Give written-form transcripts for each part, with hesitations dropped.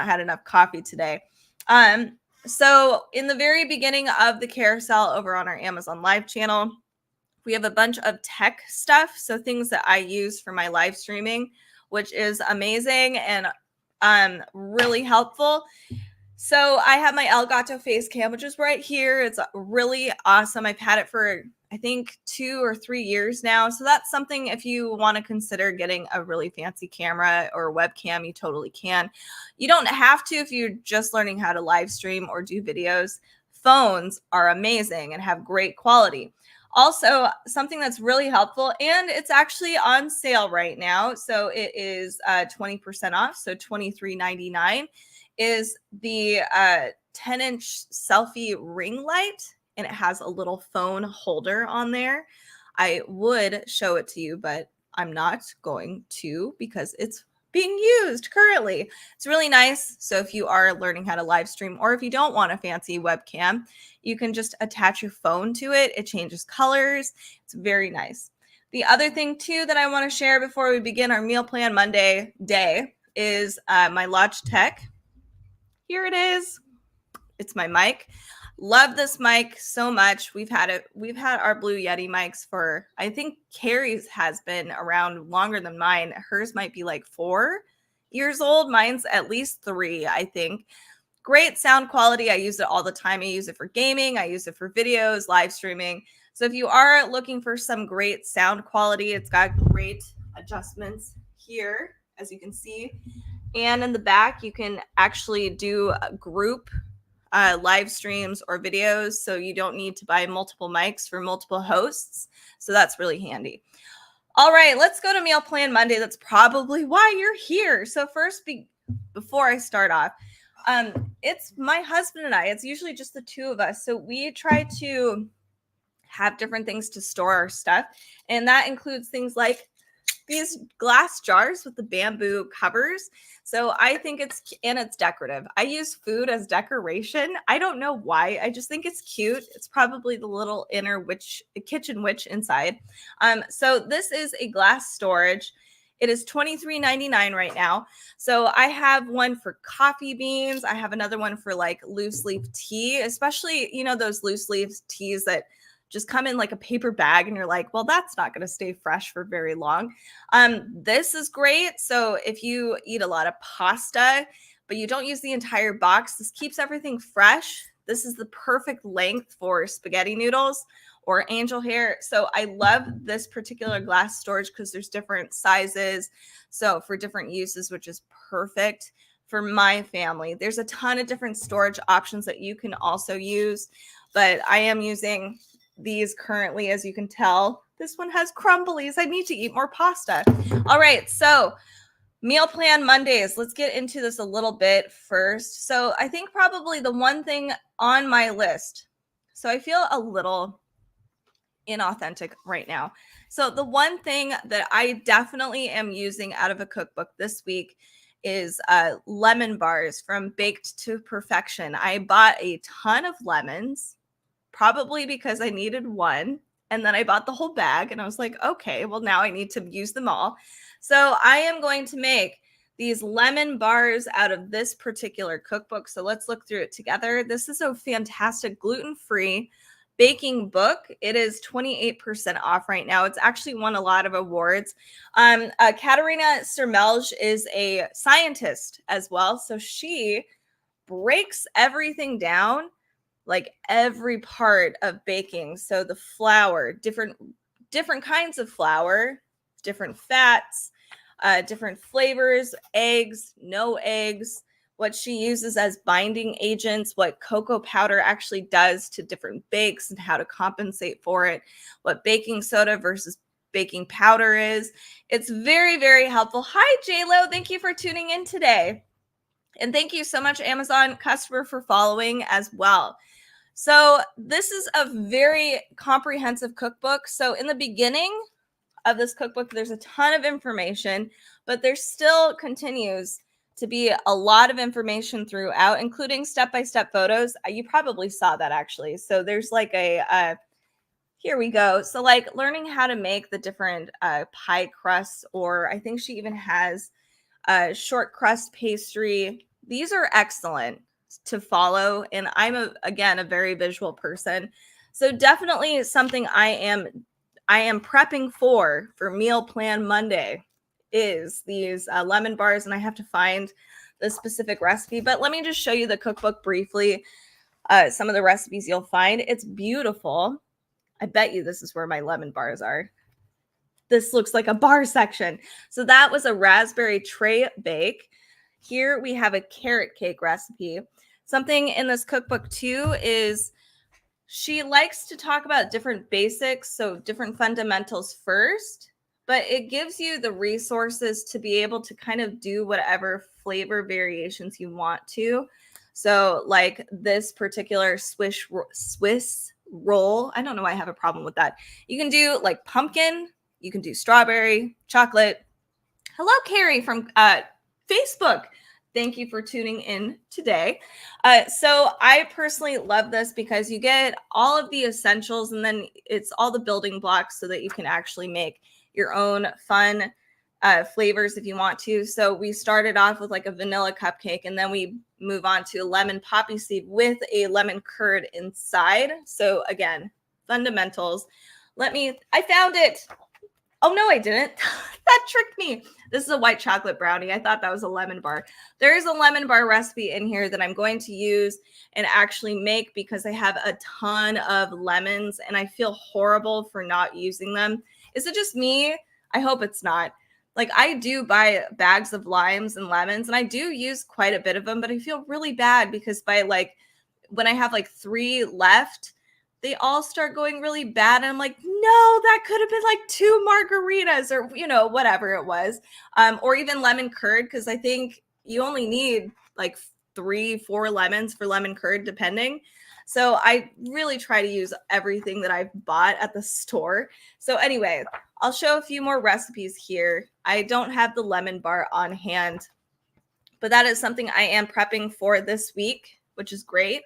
had enough coffee today. So in the very beginning of the carousel over on our Amazon Live channel, we have a bunch of tech stuff. So things that I use for my live streaming, which is amazing and really helpful. So I have my Elgato face cam, which is right here. It's really awesome. I've had it for, I think, 2 or 3 years now. So that's something, if you want to consider getting a really fancy camera or webcam, you totally can. You don't have to if you're just learning how to live stream or do videos. Phones are amazing and have great quality. Also, something that's really helpful, and it's actually on sale right now. So it is 20% off, so $23.99, is the 10-inch selfie ring light, and it has a little phone holder on there. I would show it to you, but I'm not going to because it's being used currently. It's really nice. So if you are learning how to live stream, or if you don't want a fancy webcam, you can just attach your phone to it. It changes colors. It's very nice. The other thing too that I want to share before we begin our Meal Plan Monday day is my Logitech. Here it is. It's my mic. Love this mic so much. We've had our Blue Yeti mics for, I think Carrie's has been around longer than mine. Hers might be like 4 years old. Mine's at least 3, I think. Great sound quality. I use it all the time. I use it for gaming. I use it for videos, live streaming. So if you are looking for some great sound quality, it's got great adjustments here, as you can see. And in the back, you can actually do group live streams or videos, so you don't need to buy multiple mics for multiple hosts. So that's really handy. All right, let's go to Meal Plan Monday. That's probably why you're here. So first, before I start off, it's my husband and I. It's usually just the two of us. So we try to have different things to store our stuff, and that includes things like these glass jars with the bamboo covers. So I think it's decorative. I use food as decoration. I don't know why. I just think it's cute. It's probably the little inner kitchen witch inside. So this is a glass storage. It is $23.99 right now. So I have one for coffee beans. I have another one for like loose leaf tea, especially, those loose leaf teas that just come in like a paper bag and you're like, well, that's not going to stay fresh for very long. This is great. So if you eat a lot of pasta, but you don't use the entire box, this keeps everything fresh. This is the perfect length for spaghetti noodles or angel hair. So I love this particular glass storage because there's different sizes. So for different uses, which is perfect for my family. There's a ton of different storage options that you can also use, but I am using these currently, as you can tell. This one has crumblies. I need to eat more pasta. All right, so Meal Plan Mondays. Let's get into this a little bit first. So I think probably the one thing on my list, so I feel a little inauthentic right now. So the one thing that I definitely am using out of a cookbook this week is lemon bars from Baked to Perfection. I bought a ton of lemons, probably because I needed one. And then I bought the whole bag and I was like, okay, well, now I need to use them all. So I am going to make these lemon bars out of this particular cookbook. So let's look through it together. This is a fantastic gluten-free baking book. It is 28% off right now. It's actually won a lot of awards. Katerina Sermelj is a scientist as well. So she breaks everything down, like every part of baking. So the flour, different kinds of flour, different fats, different flavors, eggs, no eggs, what she uses as binding agents, what cocoa powder actually does to different bakes and how to compensate for it, what baking soda versus baking powder is. It's very, very helpful. Hi, JLo. Thank you for tuning in today. And thank you so much, Amazon customer, for following as well. So this is a very comprehensive cookbook. So in the beginning of this cookbook, there's a ton of information, but there still continues to be a lot of information throughout, including step-by-step photos. You probably saw that actually. So there's like here we go. So like learning how to make the different pie crusts, or I think she even has short crust pastry these are excellent to follow. And I'm again, a very visual person. So definitely something I am prepping for Meal Plan Monday is these lemon bars, and I have to find the specific recipe. But let me just show you the cookbook briefly. Some of the recipes you'll find. It's beautiful. I bet you this is where my lemon bars are. This looks like a bar section. So that was a raspberry tray bake. Here we have a carrot cake recipe. Something in this cookbook too is she likes to talk about different basics, so different fundamentals first, but it gives you the resources to be able to kind of do whatever flavor variations you want to. So like this particular Swiss roll, I don't know why I have a problem with that. You can do like pumpkin, you can do strawberry, chocolate. Hello, Carrie from Facebook. Thank you for tuning in today. So I personally love this because you get all of the essentials and then it's all the building blocks so that you can actually make your own fun flavors if you want to. So we started off with like a vanilla cupcake and then we move on to a lemon poppy seed with a lemon curd inside. So again, fundamentals. I found it. Oh, no, I didn't. That tricked me. This is a white chocolate brownie. I thought that was a lemon bar. There is a lemon bar recipe in here that I'm going to use and actually make because I have a ton of lemons and I feel horrible for not using them. Is it just me? I hope it's not. Like I do buy bags of limes and lemons and I do use quite a bit of them, but I feel really bad because by like when I have like 3 left, they all start going really bad. And I'm like, no, that could have been like 2 margaritas or, whatever it was. Or even lemon curd, because I think you only need like 3-4 lemons for lemon curd, depending. So I really try to use everything that I've bought at the store. So anyway, I'll show a few more recipes here. I don't have the lemon bar on hand, but that is something I am prepping for this week, which is great.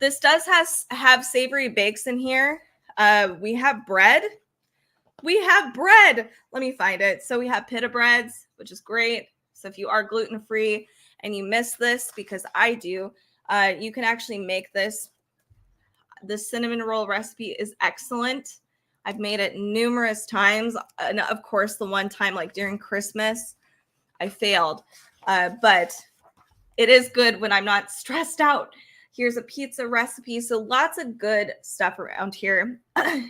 This does have savory bakes in here. We have bread. Let me find it. So we have pita breads, which is great. So if you are gluten-free and you miss this, because I do, you can actually make this. The cinnamon roll recipe is excellent. I've made it numerous times. And of course, the one time like during Christmas, I failed. But it is good when I'm not stressed out. Here's a pizza recipe. So lots of good stuff around here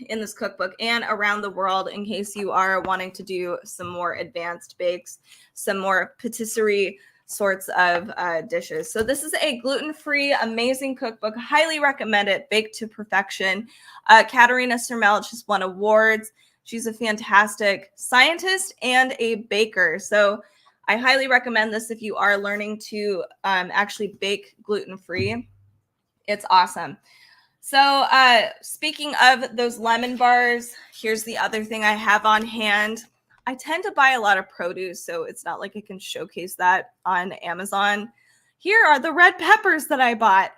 in this cookbook and around the world in case you are wanting to do some more advanced bakes, some more patisserie sorts of dishes. So this is a gluten-free, amazing cookbook. Highly recommend it. Baked to perfection. Katerina Sermel just won awards. She's a fantastic scientist and a baker. So I highly recommend this if you are learning to actually bake gluten-free. It's awesome. So speaking of those lemon bars, here's the other thing I have on hand. I tend to buy a lot of produce, so it's not like I can showcase that on Amazon. Here are the red peppers that I bought.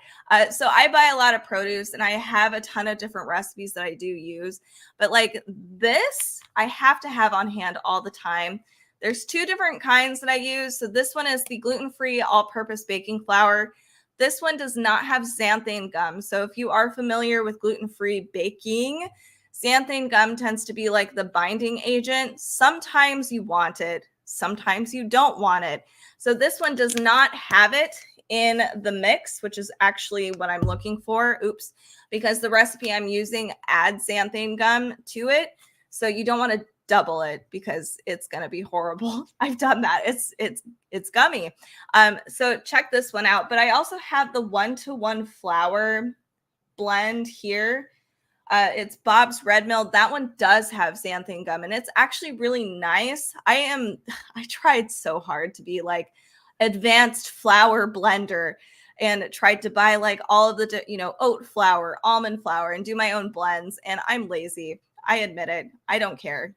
So I buy a lot of produce and I have a ton of different recipes that I do use. But like this, I have to have on hand all the time. There's 2 different kinds that I use. So this one is the gluten-free all-purpose baking flour. This one does not have xanthine gum. So if you are familiar with gluten-free baking, xanthine gum tends to be like the binding agent. Sometimes you want it, sometimes you don't want it. So this one does not have it in the mix, which is actually what I'm looking for. Oops, because the recipe I'm using adds xanthine gum to it. So you don't want to double it because it's going to be horrible. I've done that. It's gummy. So check this one out. But I also have the 1-to-1 flour blend here. It's Bob's Red Mill. That one does have xanthine gum and it's actually really nice. I tried so hard to be like advanced flour blender and tried to buy like all of the, oat flour, almond flour and do my own blends. And I'm lazy. I admit it. I don't care.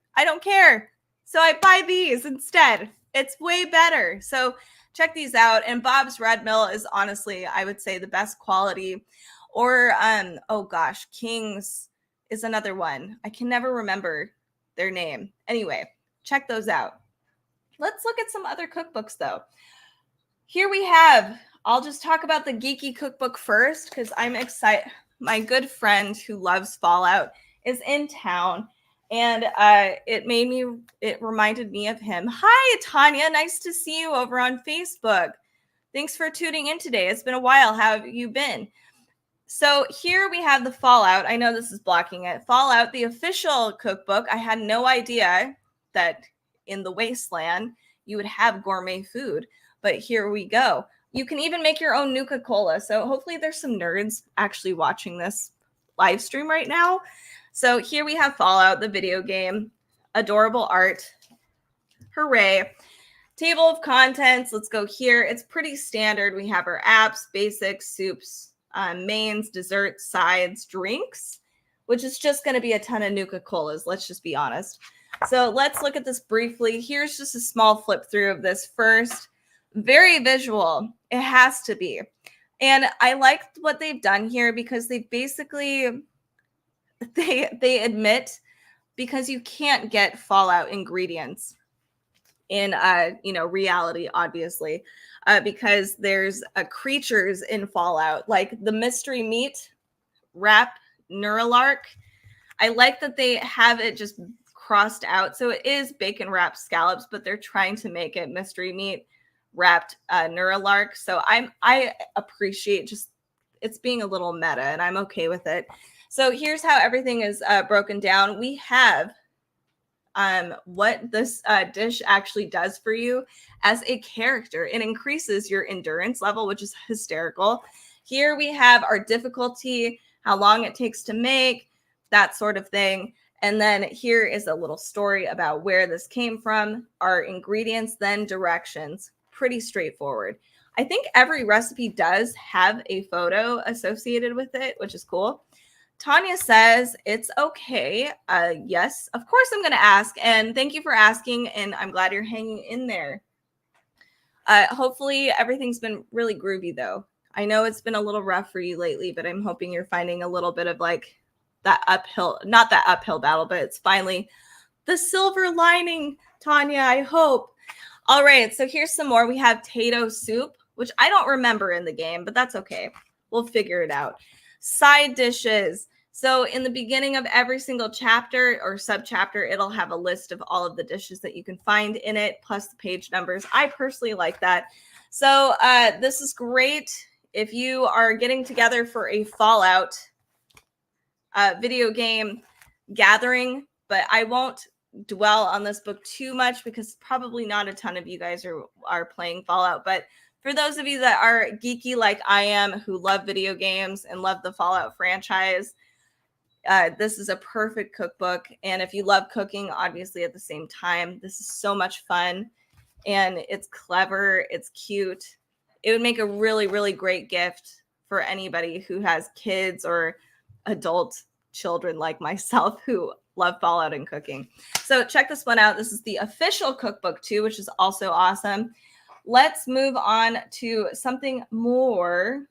So I buy these instead. It's way better. So check these out. And Bob's Red Mill is honestly, I would say, the best quality. Or, King's is another one. I can never remember their name. Anyway, check those out. Let's look at some other cookbooks, though. Here we have I'll just talk about the geeky cookbook first because I'm excited. My good friend who loves Fallout is in town, and it reminded me of him. Hi, Tanya. Nice to see you over on Facebook. Thanks for tuning in today. It's been a while. How have you been? So here we have the Fallout. I know this is blocking it. Fallout, the official cookbook. I had no idea that in the wasteland you would have gourmet food, but here we go. You can even make your own Nuka-Cola. So hopefully there's some nerds actually watching this live stream right now. So here we have Fallout, the video game. Adorable art. Hooray. Table of contents. Let's go here. It's pretty standard. We have our apps, basics, soups, mains, desserts, sides, drinks, which is just going to be a ton of Nuka-Colas. Let's just be honest. So let's look at this briefly. Here's just a small flip through of this first. Very visual. It has to be. And I like what they've done here because they basically, they admit because you can't get Fallout ingredients in reality, obviously, because there's creatures in Fallout, like the mystery meat wrap Neuralark. I like that they have it just crossed out. So it is bacon wrapped scallops, but they're trying to make it mystery meat wrapped Neuralark. So I appreciate just it's being a little meta, and I'm okay with it. So here's how everything is broken down. We have what this dish actually does for you as a character. It increases your endurance level, which is hysterical. Here we have our difficulty, how long it takes to make, that sort of thing. And then here is a little story about where this came from, our ingredients, then directions. Pretty straightforward. I think every recipe does have a photo associated with it, which is cool. Tanya says it's okay. Yes, of course I'm going to ask. And thank you for asking. And I'm glad you're hanging in there. Hopefully everything's been really groovy, though. I know it's been a little rough for you lately, but I'm hoping you're finding a little bit of like that uphill, not that uphill battle, but it's finally the silver lining, Tanya, I hope. All right, so here's some more. We have Tato soup, which I don't remember in the game, but that's okay. We'll figure it out. Side dishes. So in the beginning of every single chapter or subchapter, it'll have a list of all of the dishes that you can find in it, plus the page numbers. I personally like that. So this is great if you are getting together for a Fallout video game gathering, but I won't dwell on this book too much because probably not a ton of you guys are playing Fallout. But for those of you that are geeky like I am, who love video games and love the Fallout franchise, this is a perfect cookbook. And if you love cooking, obviously at the same time, this is so much fun and it's clever. It's cute. It would make a really, really great gift for anybody who has kids or adult children like myself who love Fallout and cooking. So check this one out. This is the official cookbook too, which is also awesome. Let's move on to something more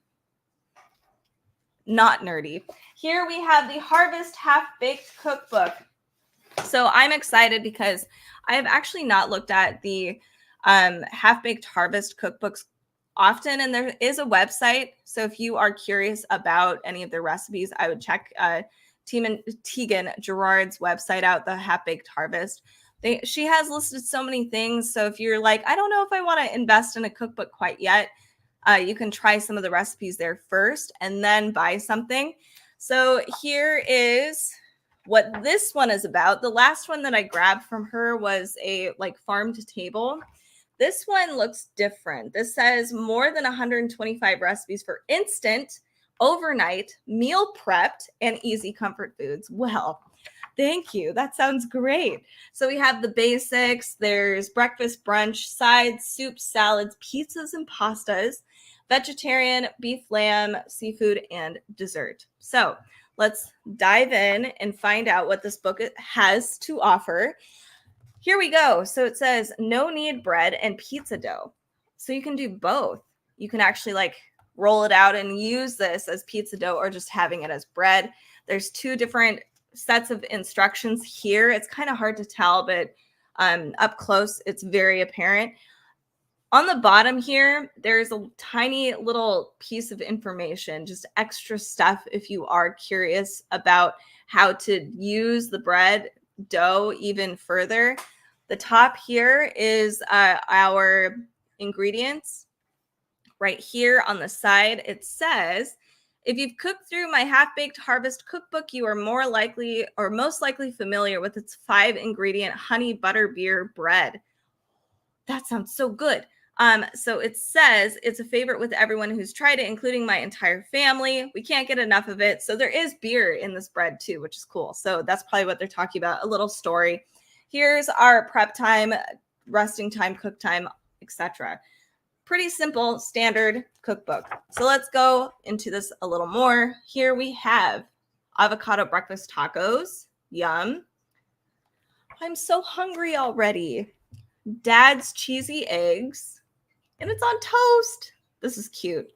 not nerdy. Here we have the Harvest Half-Baked Cookbook. So I'm excited because I have actually not looked at the Half-Baked Harvest cookbooks often, and there is a website. So if you are curious about any of their recipes, I would check Tegan Gerard's website out, the Half-Baked Harvest. She has listed so many things. So if you're like, I don't know if I want to invest in a cookbook quite yet, you can try some of the recipes there first and then buy something. So here is what this one is about. The last one that I grabbed from her was a like farm to table. This one looks different. This says more than 125 recipes for instant, overnight, meal prepped, and easy comfort foods. Well, thank you. That sounds great. So we have the basics. There's breakfast, brunch, sides, soups, salads, pizzas, and pastas, vegetarian, beef, lamb, seafood, and dessert. So let's dive in and find out what this book has to offer. Here we go. So it says no knead bread and pizza dough. So you can do both. You can actually like roll it out and use this as pizza dough or just having it as bread. There's two different sets of instructions here. It's kind of hard to tell, but up close, it's very apparent. On the bottom here, there's a tiny little piece of information, just extra stuff if you are curious about how to use the bread dough even further. The top here is our ingredients. Right here on the side, it says, if you've cooked through my half-baked harvest cookbook, you are more likely or most likely familiar with its 5-ingredient honey butter beer bread. That sounds so good. So it says it's a favorite with everyone who's tried it, including my entire family. We can't get enough of it. So there is beer in this bread too, which is cool. So that's probably what they're talking about. A little story. Here's our prep time, resting time, cook time, etc. Pretty simple, standard cookbook. So let's go into this a little more. Here we have avocado breakfast tacos. Yum. I'm so hungry already. Dad's cheesy eggs, and it's on toast. This is cute.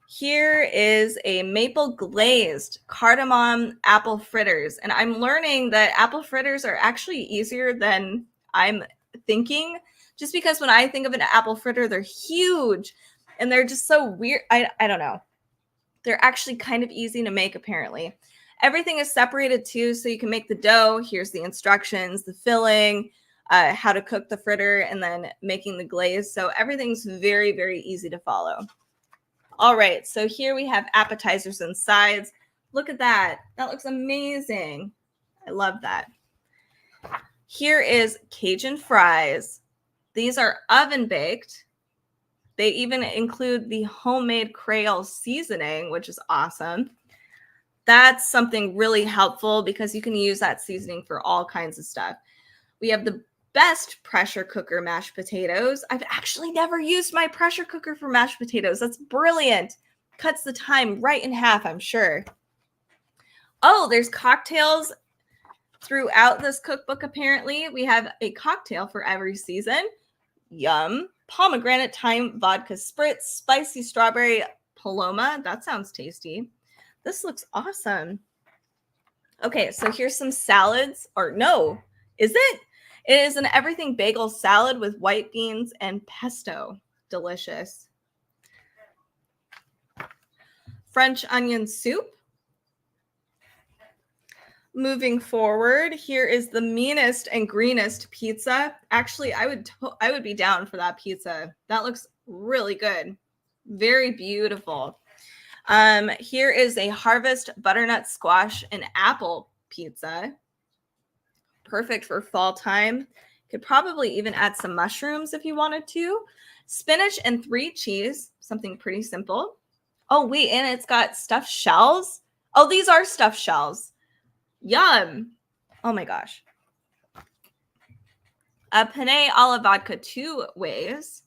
Here is a maple glazed cardamom apple fritters, and I'm learning that apple fritters are actually easier than I'm thinking, just because when I think of an apple fritter, they're huge and they're just so weird. I don't know. They're actually kind of easy to make, apparently. Everything is separated too, so you can make the dough. Here's the instructions, the filling, how to cook the fritter, and then making the glaze. So everything's very, very easy to follow. All right, so here we have appetizers and sides. Look at that. That looks amazing. I love that. Here is Cajun fries. These are oven baked. They even include the homemade Creole seasoning, which is awesome. That's something really helpful because you can use that seasoning for all kinds of stuff. We have the best pressure cooker mashed potatoes. I've actually never used my pressure cooker for mashed potatoes. That's brilliant. Cuts the time right in half, I'm sure. Oh, there's cocktails throughout this cookbook, apparently. We have a cocktail for every season. Yum. Pomegranate thyme vodka spritz, spicy strawberry paloma. That sounds tasty. This looks awesome. Okay, so here's some salads. Or no, is it? It is an everything bagel salad with white beans and pesto. Delicious. French onion soup. Moving forward, here is the meanest and greenest pizza. Actually, I would be down for that pizza. That looks really good. Very beautiful. Here is a harvest butternut squash and apple pizza. Perfect for fall time. Could probably even add some mushrooms if you wanted to. Spinach and 3 cheese, something pretty simple. Oh, wait, and it's got stuffed shells. Oh, these are stuffed shells. Yum. Oh my gosh. A penne alla vodka 2 ways.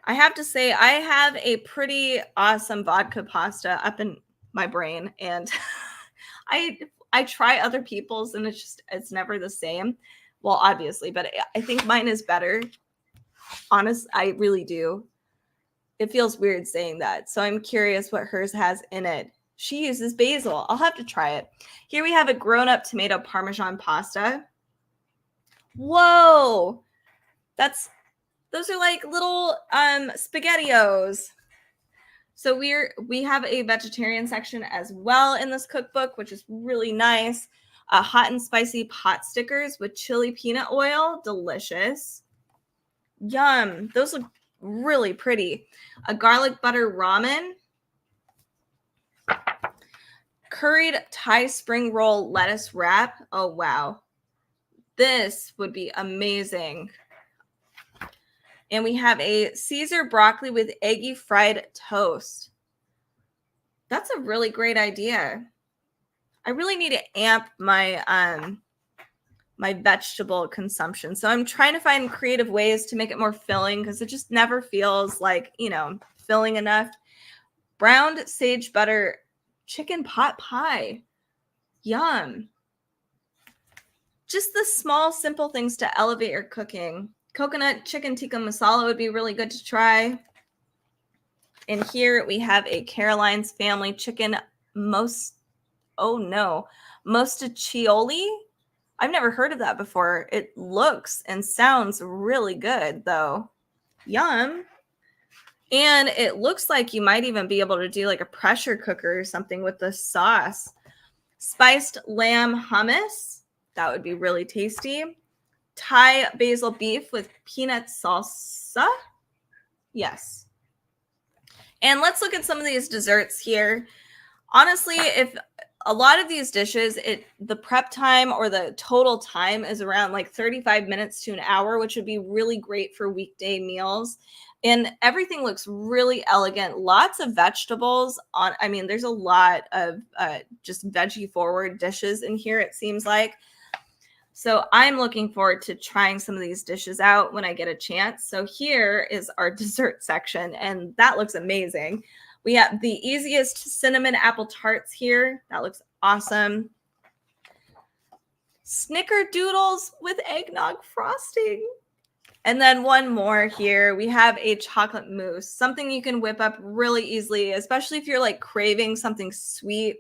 I have to say, I have a pretty awesome vodka pasta up in my brain, and I try other people's, and it's never the same. Well, obviously, but I think mine is better. Honest, I really do. It feels weird saying that, so I'm curious what hers has in it. She uses basil. I'll have to try it. Here we have a grown-up tomato parmesan pasta. Whoa, those are like little SpaghettiOs. So we have a vegetarian section as well in this cookbook, which is really nice. Hot and spicy pot stickers with chili peanut oil. Delicious. Yum. Those look really pretty. A garlic butter ramen. Curried Thai spring roll lettuce wrap. Oh, wow. This would be amazing. And we have a Caesar broccoli with eggy fried toast. That's a really great idea. I really need to amp my my vegetable consumption. So I'm trying to find creative ways to make it more filling because it just never feels like, filling enough. Browned sage butter chicken pot pie. Yum. Just the small, simple things to elevate your cooking. Coconut chicken tikka masala would be really good to try. And here we have a Caroline's Family chicken mostaccioli. I've never heard of that before. It looks and sounds really good, though. Yum. And it looks like you might even be able to do like a pressure cooker or something with the sauce. Spiced lamb hummus. That would be really tasty. Thai basil beef with peanut salsa. Yes. And let's look at some of these desserts here. Honestly, if a lot of these dishes, the prep time or the total time is around like 35 minutes to an hour, which would be really great for weekday meals. And everything looks really elegant. Lots of vegetables on. I mean, there's a lot of just veggie forward dishes in here, it seems like. So I'm looking forward to trying some of these dishes out when I get a chance. So here is our dessert section, and that looks amazing. We have the easiest cinnamon apple tarts here. That looks awesome. Snickerdoodles with eggnog frosting. And then one more here. We have a chocolate mousse, something you can whip up really easily, especially if you're like craving something sweet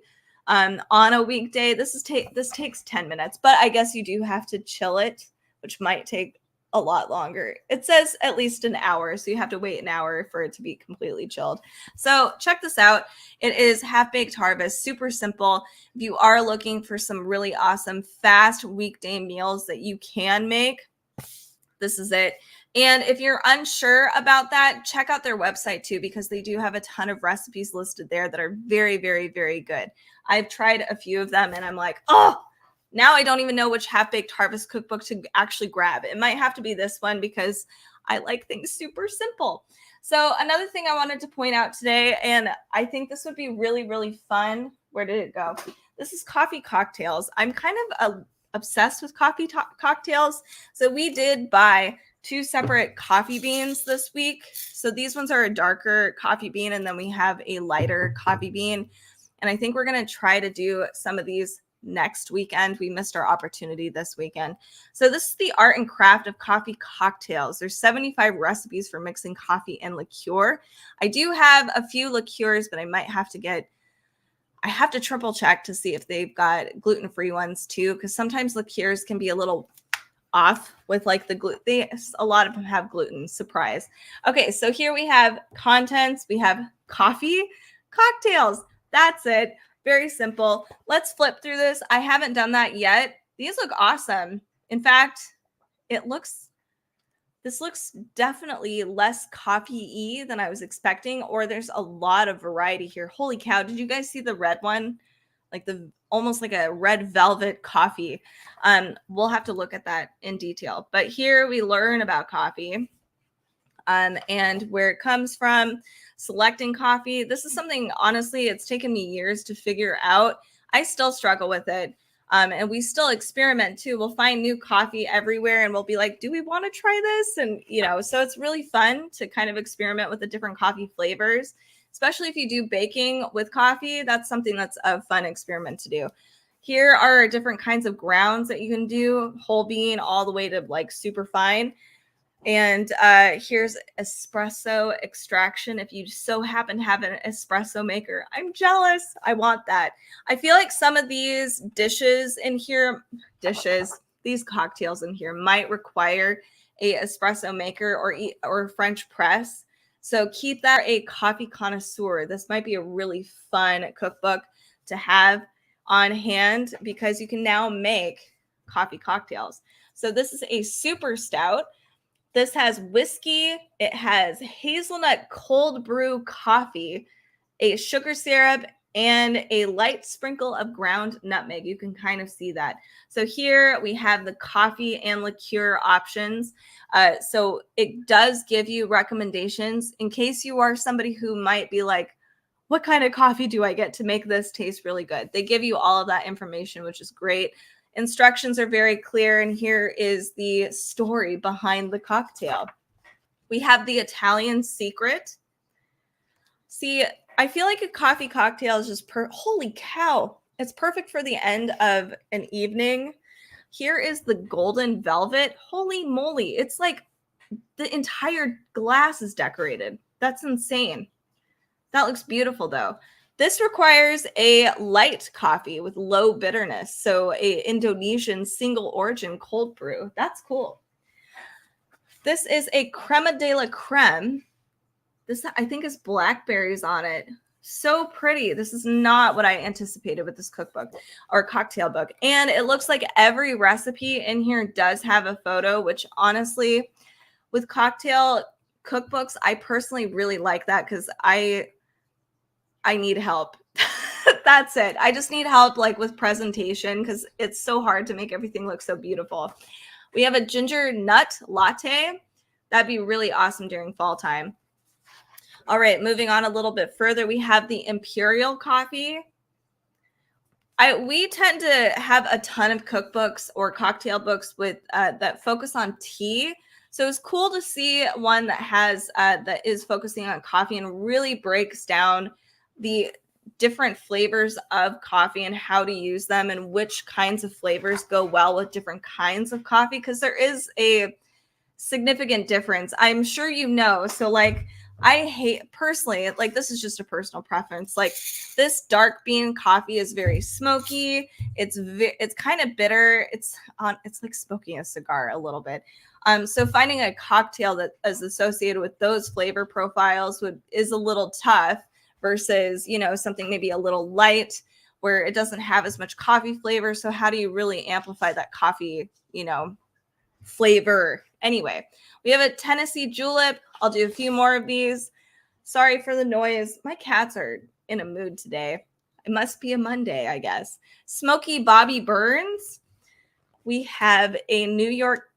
on a weekday. This takes 10 minutes, but I guess you do have to chill it, which might take a lot longer. It says at least an hour, so you have to wait an hour for it to be completely chilled. So check this out. It is Half-Baked Harvest, super simple. If you are looking for some really awesome fast weekday meals that you can make, this is it. And if you're unsure about that, check out their website too, because they do have a ton of recipes listed there that are very, very, very good. I've tried a few of them and I'm like, oh, now I don't even know which Half-Baked Harvest cookbook to actually grab. It might have to be this one because I like things super simple. So another thing I wanted to point out today, and I think this would be really, really fun. Where did it go? This is coffee cocktails. I'm kind of obsessed with cocktails. So we did buy 2 separate coffee beans this week. So these ones are a darker coffee bean, and then we have a lighter coffee bean. And I think we're going to try to do some of these next weekend. We missed our opportunity this weekend. So this is the art and craft of coffee cocktails. There's 75 recipes for mixing coffee and liqueur. I do have a few liqueurs, but I have to triple check to see if they've got gluten-free ones too, because sometimes liqueurs can be a little off with like the gluten. A lot of them have gluten, surprise. Okay, so here we have contents. We have coffee cocktails. That's it. Very simple. Let's flip through this. I haven't done that yet. These look awesome. In fact, this looks definitely less coffee-y than I was expecting, or there's a lot of variety here. Holy cow. Did you guys see the red one? Like almost like a red velvet coffee. We'll have to look at that in detail. But here we learn about coffee and where it comes from, selecting coffee. This is something, honestly, it's taken me years to figure out. I still struggle with it. And we still experiment too. We'll find new coffee everywhere and we'll be like, do we want to try this? And, so it's really fun to kind of experiment with the different coffee flavors, especially if you do baking with coffee. That's something that's a fun experiment to do. Here are different kinds of grounds that you can do, whole bean all the way to like super fine. And here's espresso extraction. If you so happen to have an espresso maker, I'm jealous. I want that. I feel like some of these these cocktails in here might require a espresso maker or French press. So keep that a coffee connoisseur. This might be a really fun cookbook to have on hand because you can now make coffee cocktails. So this is a super stout. This has whiskey, it has hazelnut cold brew coffee, a sugar syrup, and a light sprinkle of ground nutmeg. You can kind of see that. So here we have the coffee and liqueur options. So it does give you recommendations in case you are somebody who might be like, what kind of coffee do I get to make this taste really good? They give you all of that information, which is great. Instructions are very clear, and here is the story behind the cocktail. We have the Italian secret. See, I feel like a coffee cocktail is just holy cow. It's perfect for the end of an evening. Here is the golden velvet. Holy moly. It's like the entire glass is decorated. That's insane. That looks beautiful though. This requires a light coffee with low bitterness. So a Indonesian single origin cold brew. That's cool. This is a crema de la creme. This, I think, is blackberries on it. So pretty. This is not what I anticipated with this cookbook or cocktail book. And it looks like every recipe in here does have a photo, which honestly, with cocktail cookbooks, I personally really like that because I need help. That's it. I just need help like with presentation because it's so hard to make everything look so beautiful. We have a ginger nut latte. That'd be really awesome during fall time. All right, moving on a little bit further, we have the Imperial coffee. We tend to have a ton of cookbooks or cocktail books with that focus on tea. So it's cool to see one that has that is focusing on coffee and really breaks down the different flavors of coffee and how to use them and which kinds of flavors go well with different kinds of coffee, because there is a significant difference. I'm sure you know. So like I hate personally, like this is just a personal preference. Like this dark bean coffee is very smoky. It's kind of bitter. It's like smoking a cigar a little bit. So finding a cocktail that is associated with those flavor profiles is a little tough versus, you know, something maybe a little light where it doesn't have as much coffee flavor. So how do you really amplify that coffee, you know, flavor? Anyway, we have a Tennessee julep. I'll do a few more of these. Sorry for the noise. My cats are in a mood today. It must be a Monday, I guess. Smoky Bobby Burns. We have a New York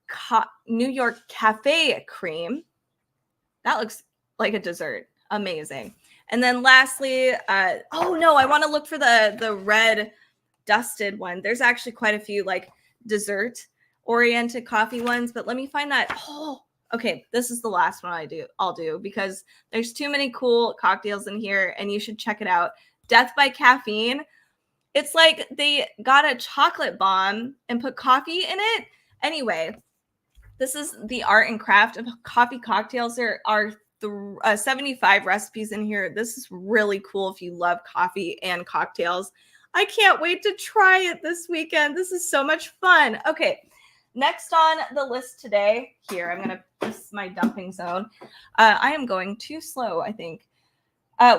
cafe cream. That looks like a dessert. Amazing. And then lastly, oh no, I want to look for the red dusted one. There's actually quite a few like dessert oriented coffee ones, but let me find that. Oh, okay. This is the last one I'll do because there's too many cool cocktails in here and you should check it out. Death by Caffeine. It's like they got a chocolate bomb and put coffee in it. Anyway, this is the art and craft of coffee cocktails. There are 75 recipes in here. This is really cool if you love coffee and cocktails. I can't wait to try it this weekend. This is so much fun. Okay, next on the list today, here, this is my dumping zone. I am going too slow, I think.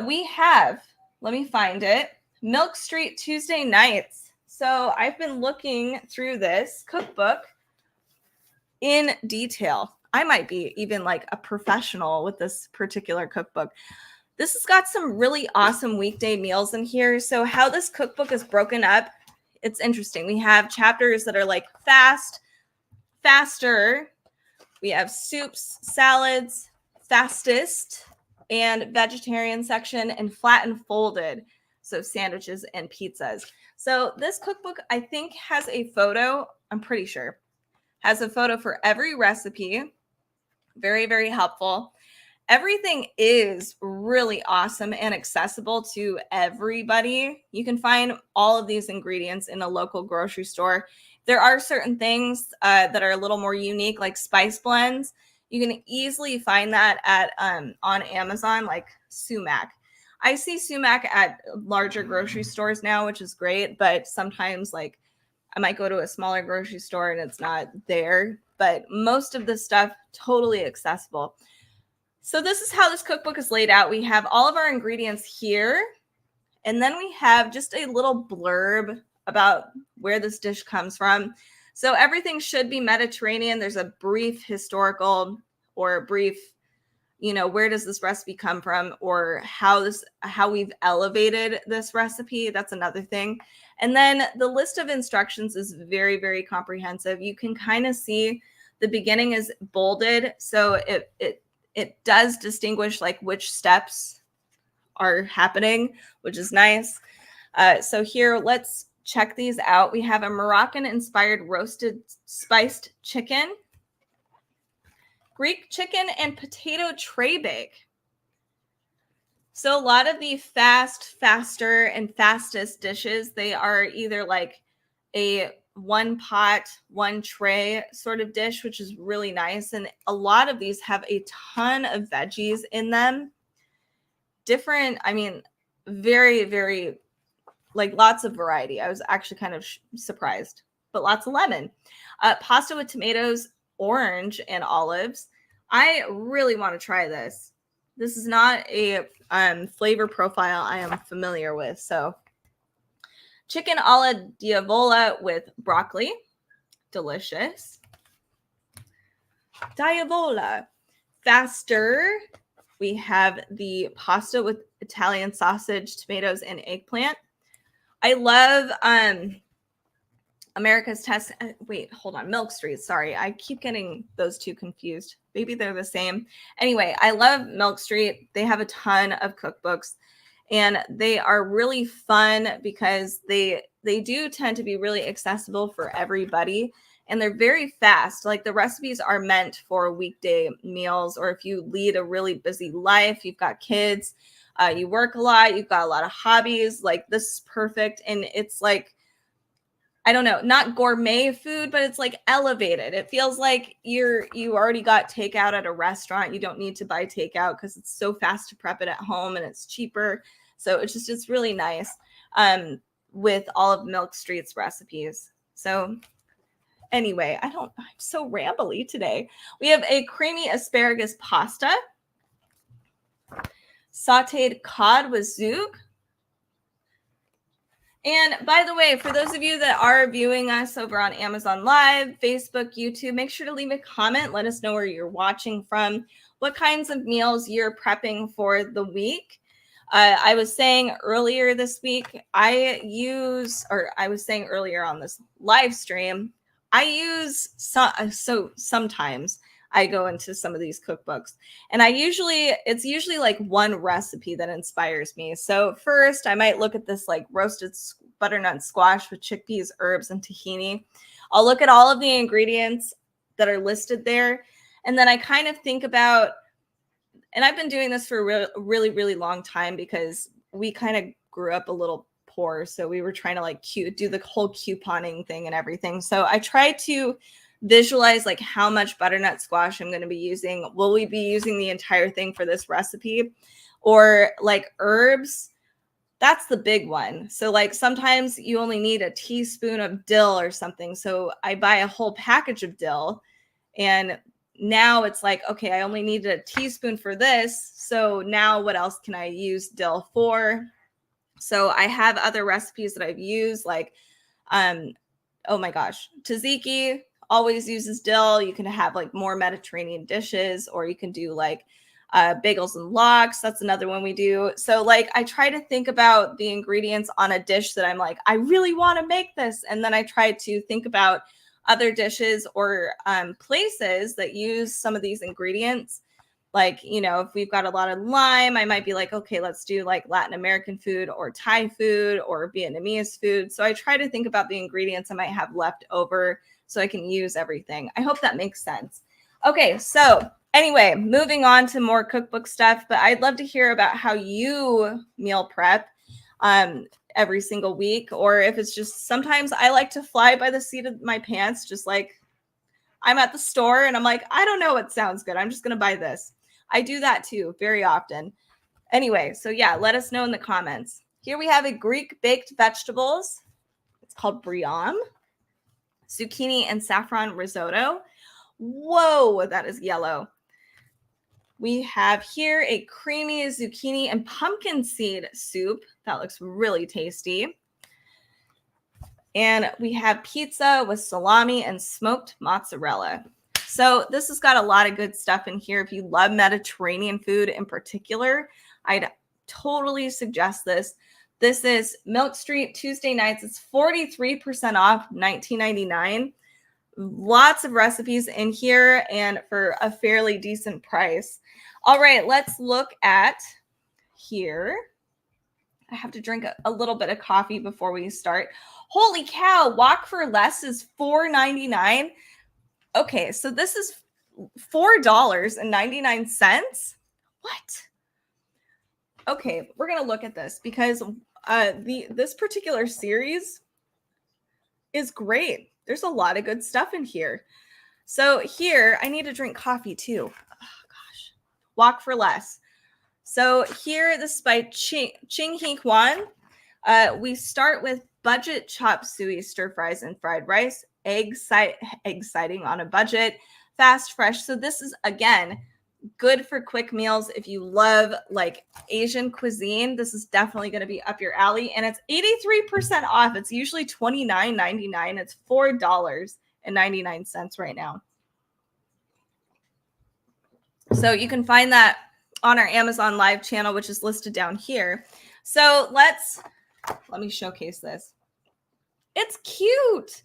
We have, let me find it, Milk Street Tuesday Nights. So I've been looking through this cookbook in detail. I might be even like a professional with this particular cookbook. This has got some really awesome weekday meals in here. So how this cookbook is broken up, it's interesting. We have chapters that are like faster. We have soups, salads, fastest, and vegetarian section, and flat and folded. So sandwiches and pizzas. So this cookbook, I think, has a photo. I'm pretty sure has a photo for every recipe. Very, very helpful. Everything is really awesome and accessible to everybody. You can find all of these ingredients in a local grocery store. There are certain things that are a little more unique, like spice blends. You can easily find that at on Amazon, like sumac. I see sumac at larger grocery stores now, which is great, but sometimes like I might go to a smaller grocery store and it's not there, but most of this stuff totally accessible. So this is how this cookbook is laid out. We have all of our ingredients here, and then we have just a little blurb about where this dish comes from. So everything should be Mediterranean. There's a brief historical or a brief, you know, where does this recipe come from, or how we've elevated this recipe. That's another thing. And then the list of instructions is very, very comprehensive. You can kind of see the beginning is bolded, so it does distinguish like which steps are happening, which is nice. So here, let's check these out. We have a Moroccan-inspired roasted spiced chicken, Greek chicken, and potato tray bake. So a lot of the faster, and fastest dishes, they are either like a one pot, one tray sort of dish, which is really nice. And a lot of these have a ton of veggies in them. Different, I mean, very, very, like lots of variety. I was actually kind of surprised, but lots of lemon. Pasta with tomatoes, orange, and olives. I really want to try this. This is not a flavor profile I am familiar with. So chicken alla diavola with broccoli. Delicious. Diavola. Faster. We have the pasta with Italian sausage, tomatoes, and eggplant. I love America's Test. Wait, hold on. Milk Street. Sorry. I keep getting those two confused. Maybe they're the same. Anyway, I love Milk Street. They have a ton of cookbooks and they are really fun because they do tend to be really accessible for everybody and they're very fast. Like the recipes are meant for weekday meals, or if you lead a really busy life, you've got kids, you work a lot, you've got a lot of hobbies, like this is perfect. And it's like, I don't know, not gourmet food, but it's like elevated. It feels like you already got takeout at a restaurant. You don't need to buy takeout because it's so fast to prep it at home and it's cheaper. So it's really nice with all of Milk Street's recipes. So anyway, I'm so rambly today. We have a creamy asparagus pasta, sauteed cod with zoug. And by the way, for those of you that are viewing us over on Amazon Live, Facebook, YouTube, make sure to leave a comment. Let us know where you're watching from, what kinds of meals you're prepping for the week. I was saying earlier this week, I was saying earlier on this live stream, I use so sometimes I go into some of these cookbooks and it's usually like one recipe that inspires me. So first I might look at this like roasted butternut squash with chickpeas, herbs, and tahini. I'll look at all of the ingredients that are listed there. And then I kind of think about, and I've been doing this for a really, really long time because we kind of grew up a little poor. So we were trying to like do the whole couponing thing and everything. So I try to visualize like how much butternut squash I'm going to be using. Will we be using the entire thing for this recipe? Or like herbs? That's the big one. So like sometimes you only need a teaspoon of dill or something. So I buy a whole package of dill and now it's like, okay, I only needed a teaspoon for this. So now what else can I use dill for? So I have other recipes that I've used like, oh my gosh, tzatziki always uses dill. You can have like more Mediterranean dishes, or you can do like bagels and lox. That's another one we do. So like I try to think about the ingredients on a dish that I'm like, I really want to make this. And then I try to think about other dishes or places that use some of these ingredients. Like, you know, if we've got a lot of lime, I might be like, okay, let's do like Latin American food or Thai food or Vietnamese food. So I try to think about the ingredients I might have left over so I can use everything. I hope that makes sense. Okay, so anyway, moving on to more cookbook stuff, but I'd love to hear about how you meal prep every single week, or if it's just sometimes I like to fly by the seat of my pants, just like I'm at the store and I'm like, I don't know what sounds good. I'm just going to buy this. I do that too very often. Anyway, so yeah, let us know in the comments. Here we have a Greek baked vegetables. It's called briam. Zucchini and saffron risotto. Whoa, that is yellow. We have here a creamy zucchini and pumpkin seed soup. That looks really tasty. And we have pizza with salami and smoked mozzarella. So this has got a lot of good stuff in here. If you love Mediterranean food in particular, I'd totally suggest this. This is Milk Street Tuesday nights. It's 43% off, $19.99. Lots of recipes in here and for a fairly decent price. All right, let's look at here. I have to drink a little bit of coffee before we start. Holy cow, Walk for Less is $4.99. Okay, so this is $4.99. What? Okay, we're going to look at this because this particular series is great. There's a lot of good stuff in here. So here, I need to drink coffee too. Oh gosh. Walk for Less. So here, this is by Ching He Kwan. We start with budget chop suey stir fries and fried rice, exciting on a budget, fast, fresh. So this is, again, good for quick meals. If you love like Asian cuisine, this is definitely going to be up your alley. And it's 83% off. It's usually $29.99. It's $4.99 right now. So you can find that on our Amazon Live channel, which is listed down here. So let me showcase this. It's cute.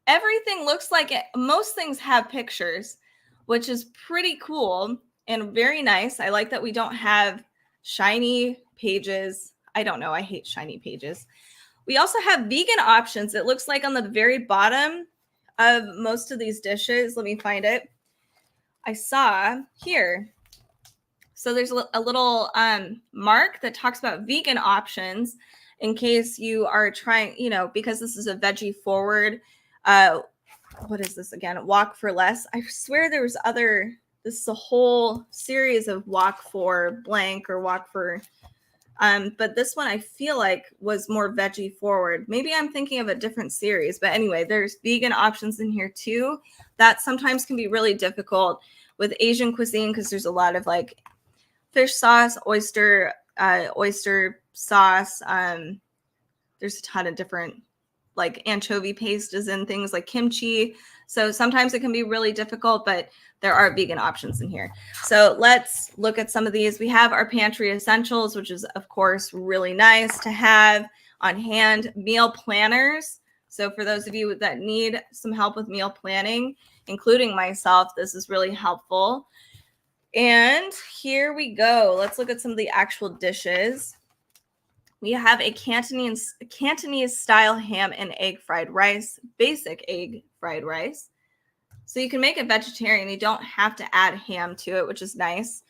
Everything looks like it. Most things have pictures, which is pretty cool and very nice. I like that we don't have shiny pages. I don't know. I hate shiny pages. We also have vegan options. It looks like on the very bottom of most of these dishes. Let me find it. I saw here. So there's a little mark that talks about vegan options in case you are trying, because this is a veggie forward. What is this again? Walk for less. I swear there was this is a whole series of walk for blank or walk for, but this one I feel like was more veggie forward. Maybe I'm thinking of a different series, but anyway, there's vegan options in here too. That sometimes can be really difficult with Asian cuisine because there's a lot of like fish sauce, oyster sauce. There's a ton of different like anchovy paste is in things like kimchi. So sometimes it can be really difficult, but there are vegan options in here. So let's look at some of these. We have our pantry essentials, which is of course really nice to have on hand. Meal planners. So for those of you that need some help with meal planning, including myself, this is really helpful. And here we go. Let's look at some of the actual dishes. We have a Cantonese style ham and egg fried rice, basic egg fried rice. So you can make it vegetarian. You don't have to add ham to it, which is nice.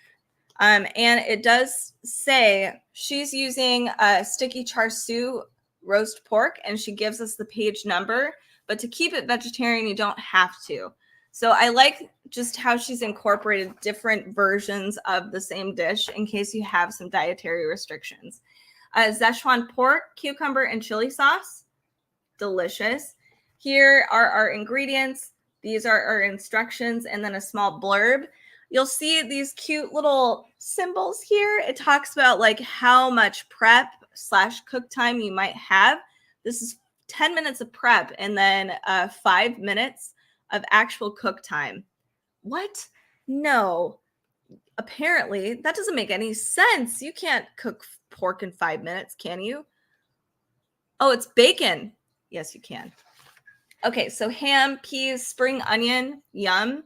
And it does say she's using a sticky char siu roast pork, and she gives us the page number. But to keep it vegetarian, you don't have to. So I like just how she's incorporated different versions of the same dish in case you have some dietary restrictions. Szechuan pork, cucumber, and chili sauce. Delicious. Here are our ingredients. These are our instructions and then a small blurb. You'll see these cute little symbols here. It talks about like how much prep / cook time you might have. This is 10 minutes of prep and then 5 minutes of actual cook time. What? No. Apparently, that doesn't make any sense. You can't cook pork in 5 minutes, can you? Oh, it's bacon. Yes, you can. Okay, so ham, peas, spring onion, yum.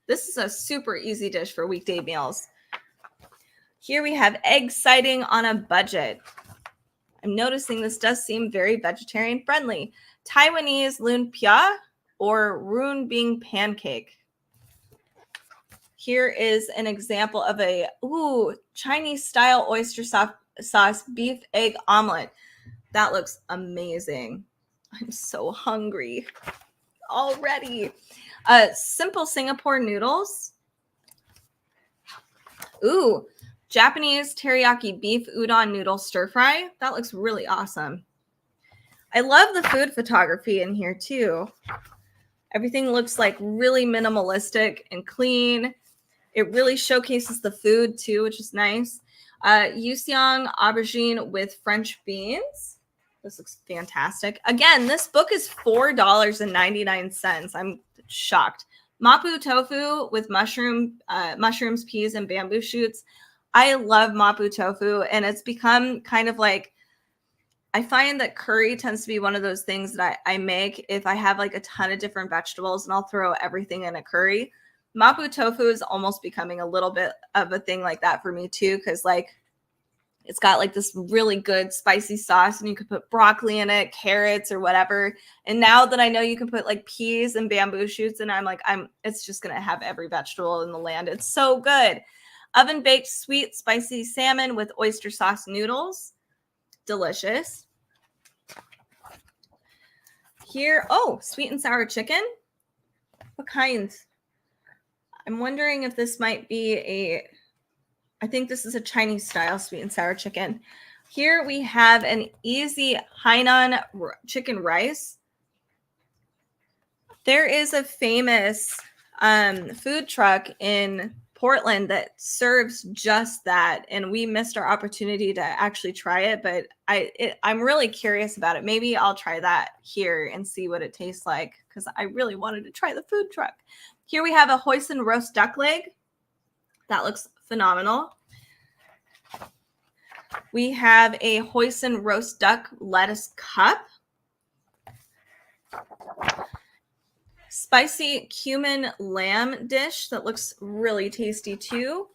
This is a super easy dish for weekday meals. Here we have egg siding on a budget. I'm noticing this does seem very vegetarian friendly. Taiwanese lumpia or run bean pancake. Here is an example of a Chinese style oyster sauce beef egg omelet. That looks amazing. I'm so hungry already. Simple Singapore noodles. Ooh, Japanese teriyaki beef udon noodle stir fry. That looks really awesome. I love the food photography in here too. Everything looks like really minimalistic and clean. It really showcases the food too, which is nice. Yusiang aubergine with French beans. This looks fantastic. Again, this book is $4.99. I'm shocked. Mapo tofu with mushrooms, peas, and bamboo shoots. I love mapo tofu, and it's become kind of like, I find that curry tends to be one of those things that I make if I have like a ton of different vegetables and I'll throw everything in a curry. Mapo tofu is almost becoming a little bit of a thing like that for me too, because like it's got like this really good spicy sauce and you could put broccoli in it, carrots or whatever. And now that I know you can put like peas and bamboo shoots, and it's just going to have every vegetable in the land. It's so good. Oven baked sweet spicy salmon with oyster sauce noodles. Delicious. Here, sweet and sour chicken. What kind? I'm wondering if this might be I think this is a Chinese style sweet and sour chicken. Here we have an easy Hainan chicken rice. There is a famous food truck in Portland that serves just that, and we missed our opportunity to actually try it, but I'm really curious about it. Maybe I'll try that here and see what it tastes like, because I really wanted to try the food truck. Here we have a hoisin roast duck leg. That looks phenomenal. We have a hoisin roast duck lettuce cup. Spicy cumin lamb dish that looks really tasty too.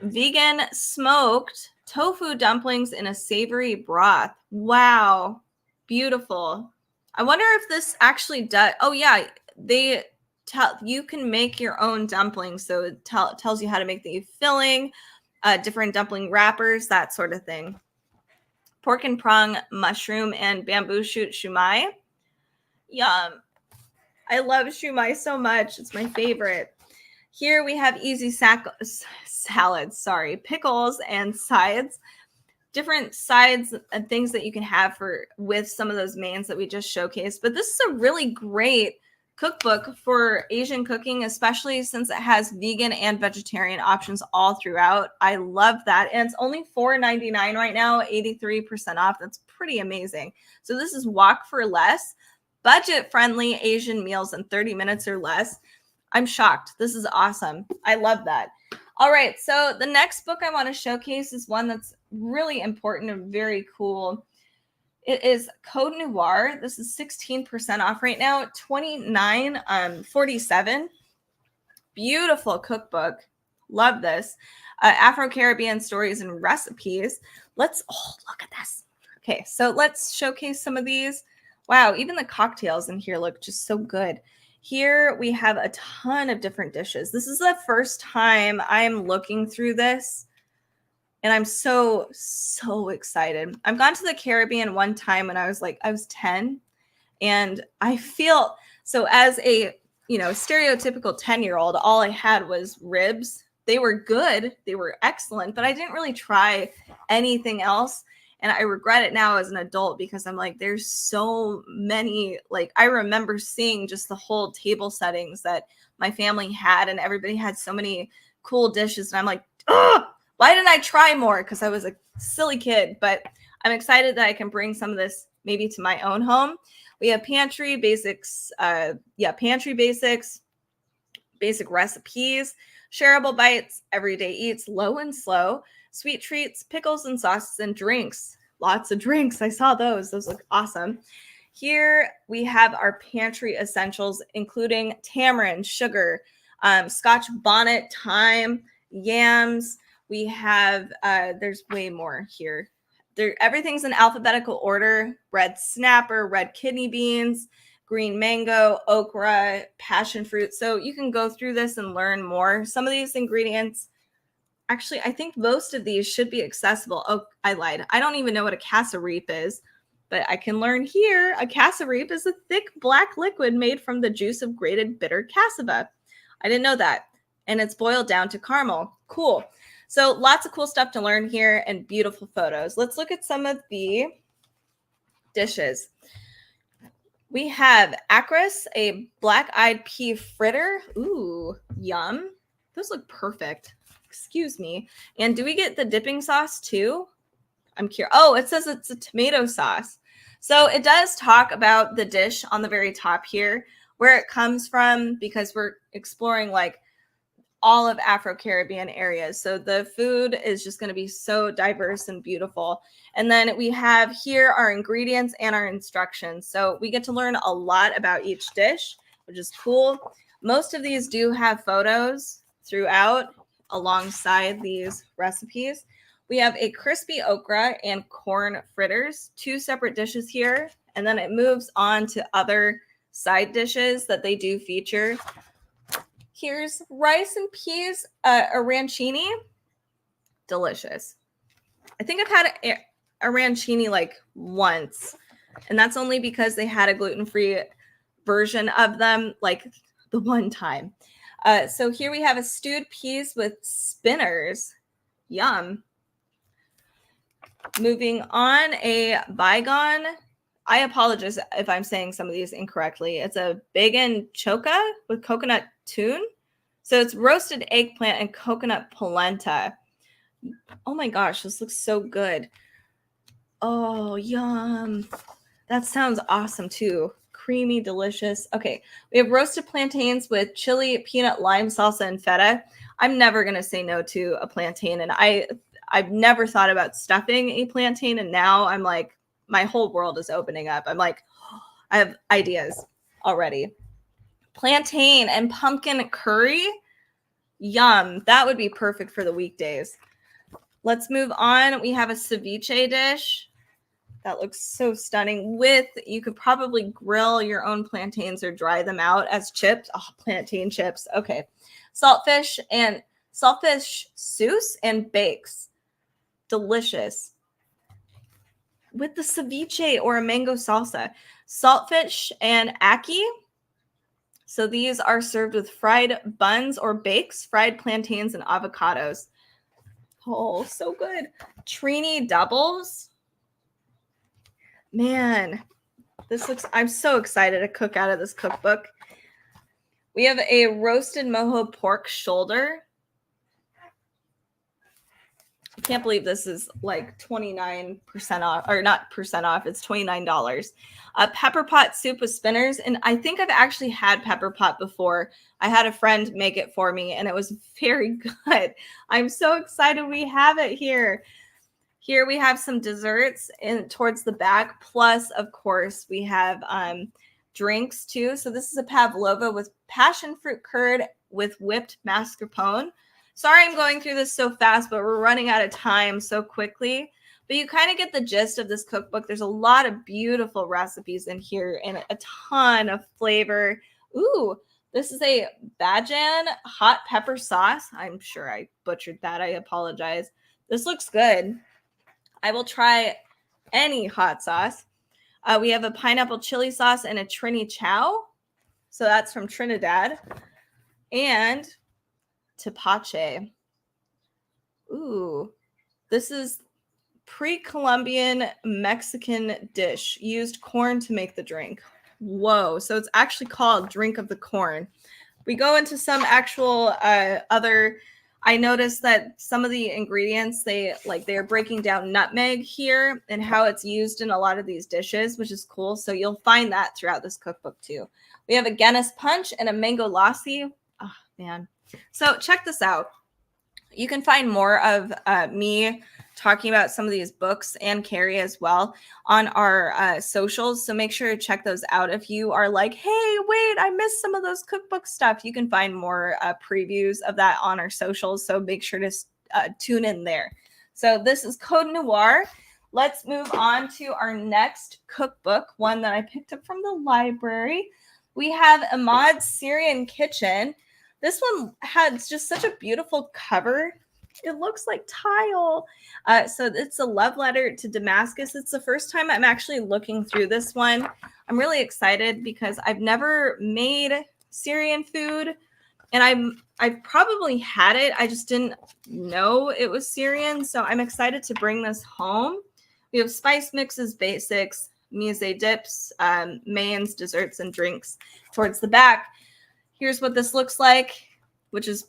Vegan smoked tofu dumplings in a savory broth. Wow, beautiful. I wonder if this actually does. Oh yeah, they tell you can make your own dumplings. So it tells you how to make the filling, different dumpling wrappers, that sort of thing. Pork and prong, mushroom, and bamboo shoot shumai. Yum. I love shumai so much. It's my favorite. Here we have easy salads, pickles and sides. Different sides and things that you can have with some of those mains that we just showcased. But this is a really great cookbook for Asian cooking, especially since it has vegan and vegetarian options all throughout. I love that. And it's only $4.99 right now, 83% off. That's pretty amazing. So this is Wok for Less. Budget-friendly Asian meals in 30 minutes or less. I'm shocked. This is awesome. I love that. All right, so the next book I want to showcase is one that's really important and very cool. It is Code Noir. This is 16% off right now, $29.47. Beautiful cookbook. Love this. Afro-Caribbean stories and recipes. Look at this. Okay, so let's showcase some of these. Wow, even the cocktails in here look just so good. Here we have a ton of different dishes. This is the first time I'm looking through this, and I'm so excited. I've gone to the Caribbean one time when I was 10, and I feel so as a stereotypical 10-year-old, all I had was ribs. They were good, they were excellent, but I didn't really try anything else. And I regret it now as an adult, because I'm like, there's so many, I remember seeing just the whole table settings that my family had, and everybody had so many cool dishes. And I'm like, ugh, why didn't I try more? Because I was a silly kid. But I'm excited that I can bring some of this maybe to my own home. We have pantry basics, basic recipes, shareable bites, everyday eats, low and slow, sweet treats, pickles and sauces, and drinks. Lots of drinks. I saw those. Those look awesome. Here we have our pantry essentials, including tamarind, sugar, Scotch bonnet, thyme, yams. We have, there's way more here. Everything's in alphabetical order. Red snapper, red kidney beans, green mango, okra, passion fruit. So you can go through this and learn more. Some of these ingredients, actually, I think most of these should be accessible. Oh, I lied. I don't even know what a cassareep is, but I can learn here. A cassareep is a thick black liquid made from the juice of grated bitter cassava. I didn't know that. And it's boiled down to caramel. Cool. So lots of cool stuff to learn here and beautiful photos. Let's look at some of the dishes. We have acris, a black-eyed pea fritter. Ooh, yum. Those look perfect. Excuse me. And do we get the dipping sauce too? I'm curious. Oh, it says it's a tomato sauce. So it does talk about the dish on the very top here, where it comes from, because we're exploring all of Afro-Caribbean areas. So the food is just going to be so diverse and beautiful. And then we have here our ingredients and our instructions. So we get to learn a lot about each dish, which is cool. Most of these do have photos throughout alongside these recipes. We have a crispy okra and corn fritters, 2 separate dishes here. And then it moves on to other side dishes that they do feature. Here's rice and peas, arancini. Delicious. I think I've had a arancini once, and that's only because they had a gluten-free version of them the one time. So here we have a stewed peas with spinners. Yum. Moving on, a bygone. I apologize if I'm saying some of these incorrectly. It's a bacon choca with coconut tune. So it's roasted eggplant and coconut polenta. Oh my gosh, this looks so good. Oh, yum. That sounds awesome too. Creamy, delicious. Okay, we have roasted plantains with chili, peanut, lime salsa, and feta. I'm never going to say no to a plantain. And I've never thought about stuffing a plantain. And now I'm like, my whole world is opening up. I'm like, I have ideas already. Plantain and pumpkin curry. Yum. That would be perfect for the weekdays. Let's move on. We have a ceviche dish. That looks so stunning. You could probably grill your own plantains or dry them out as chips. Oh, plantain chips. Okay. Saltfish sauce and bakes. Delicious. With the ceviche or a mango salsa. Saltfish and ackee. So these are served with fried buns or bakes, fried plantains, and avocados. Oh, so good. Trini doubles. Man, I'm so excited to cook out of this cookbook. We have a roasted mojo pork shoulder. I can't believe this is like 29% off, or not percent off, it's $29. Pepper pot soup with spinners. And I think I've actually had pepper pot before. I had a friend make it for me and it was very good. I'm so excited we have it here. Here we have some desserts towards the back. Plus, of course, we have drinks too. So this is a pavlova with passion fruit curd with whipped mascarpone. Sorry I'm going through this so fast, but we're running out of time so quickly. But you kind of get the gist of this cookbook. There's a lot of beautiful recipes in here and a ton of flavor. Ooh, this is a Bajan hot pepper sauce. I'm sure I butchered that. I apologize. This looks good. I will try any hot sauce. We have a pineapple chili sauce and a Trini chow. So that's from Trinidad. And tepache. Ooh, this is pre-Columbian Mexican dish. Used corn to make the drink. Whoa. So it's actually called Drink of the Corn. We go into some actual other... I noticed that some of the ingredients, they're breaking down nutmeg here and how it's used in a lot of these dishes, which is cool. So you'll find that throughout this cookbook too. We have a Guinness punch and a mango lassi. Oh, man. So check this out. You can find more of me talking about some of these books and Carrie as well on our socials. So make sure to check those out. If you are like, hey, wait, I missed some of those cookbook stuff, you can find more previews of that on our socials. So make sure to tune in there. So this is Code Noir. Let's move on to our next cookbook, one that I picked up from the library. We have Ahmad's Syrian Kitchen. This one has just such a beautiful cover. It looks like tile. So it's a love letter to Damascus. It's the first time I'm actually looking through this one. I'm really excited because I've never made Syrian food. And I've probably had it. I just didn't know it was Syrian. So I'm excited to bring this home. We have spice mixes, basics, mise dips, mains, desserts, and drinks towards the back. Here's what this looks like, which is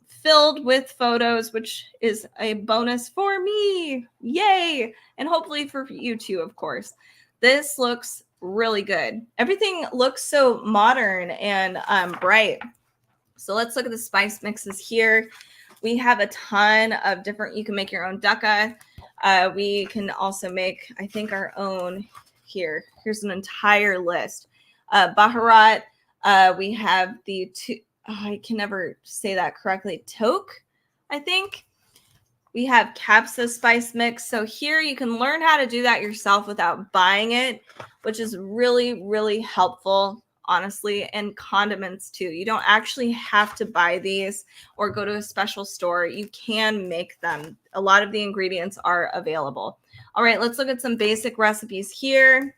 filled with photos, which is a bonus for me. Yay! And hopefully for you too, of course. This looks really good. Everything looks so modern and bright. So let's look at the spice mixes here. We have a ton of different, you can make your own dakka. We can also make, I think, our own here. Here's an entire list. Baharat. We have I can never say that correctly. Toke, I think. We have capsa spice mix. So here you can learn how to do that yourself without buying it, which is really, really helpful, honestly. And condiments too. You don't actually have to buy these or go to a special store. You can make them. A lot of the ingredients are available. All right, let's look at some basic recipes here.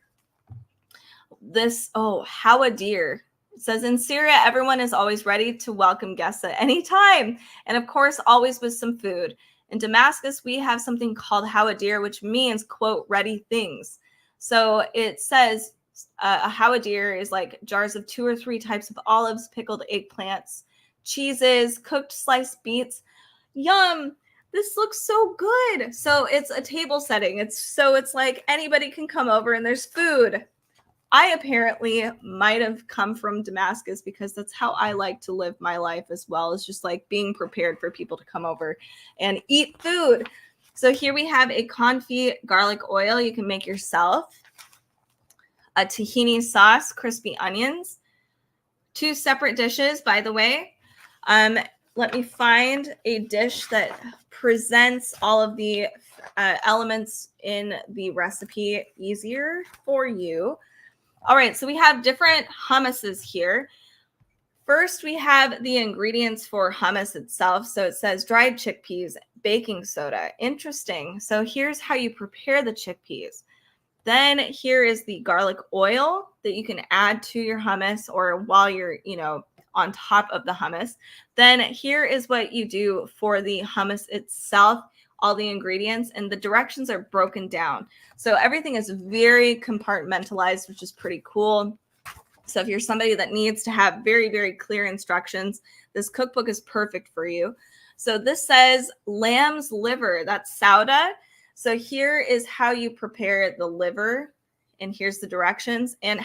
This, hawadir. It says, in Syria, everyone is always ready to welcome guests at any time. And of course, always with some food. In Damascus, we have something called hawadir, which means, quote, ready things. So it says a hawadir is like jars of 2 or 3 types of olives, pickled eggplants, cheeses, cooked sliced beets. Yum. This looks so good. So it's a table setting. It's like anybody can come over and there's food. I apparently might have come from Damascus because that's how I like to live my life as well, is just like being prepared for people to come over and eat food. So here we have a confit garlic oil you can make yourself, a tahini sauce, crispy onions, 2 separate dishes, by the way. Let me find a dish that presents all of the elements in the recipe easier for you. All right, so we have different hummuses here. First, we have the ingredients for hummus itself. So it says dried chickpeas, baking soda. Interesting. So here's how you prepare the chickpeas. Then here is the garlic oil that you can add to your hummus or while you're, on top of the hummus. Then here is what you do for the hummus itself, all the ingredients, and the directions are broken down. So everything is very compartmentalized, which is pretty cool. So if you're somebody that needs to have very, very clear instructions, this cookbook is perfect for you. So this says lamb's liver, that's sauda. So here is how you prepare the liver, and here's the directions, and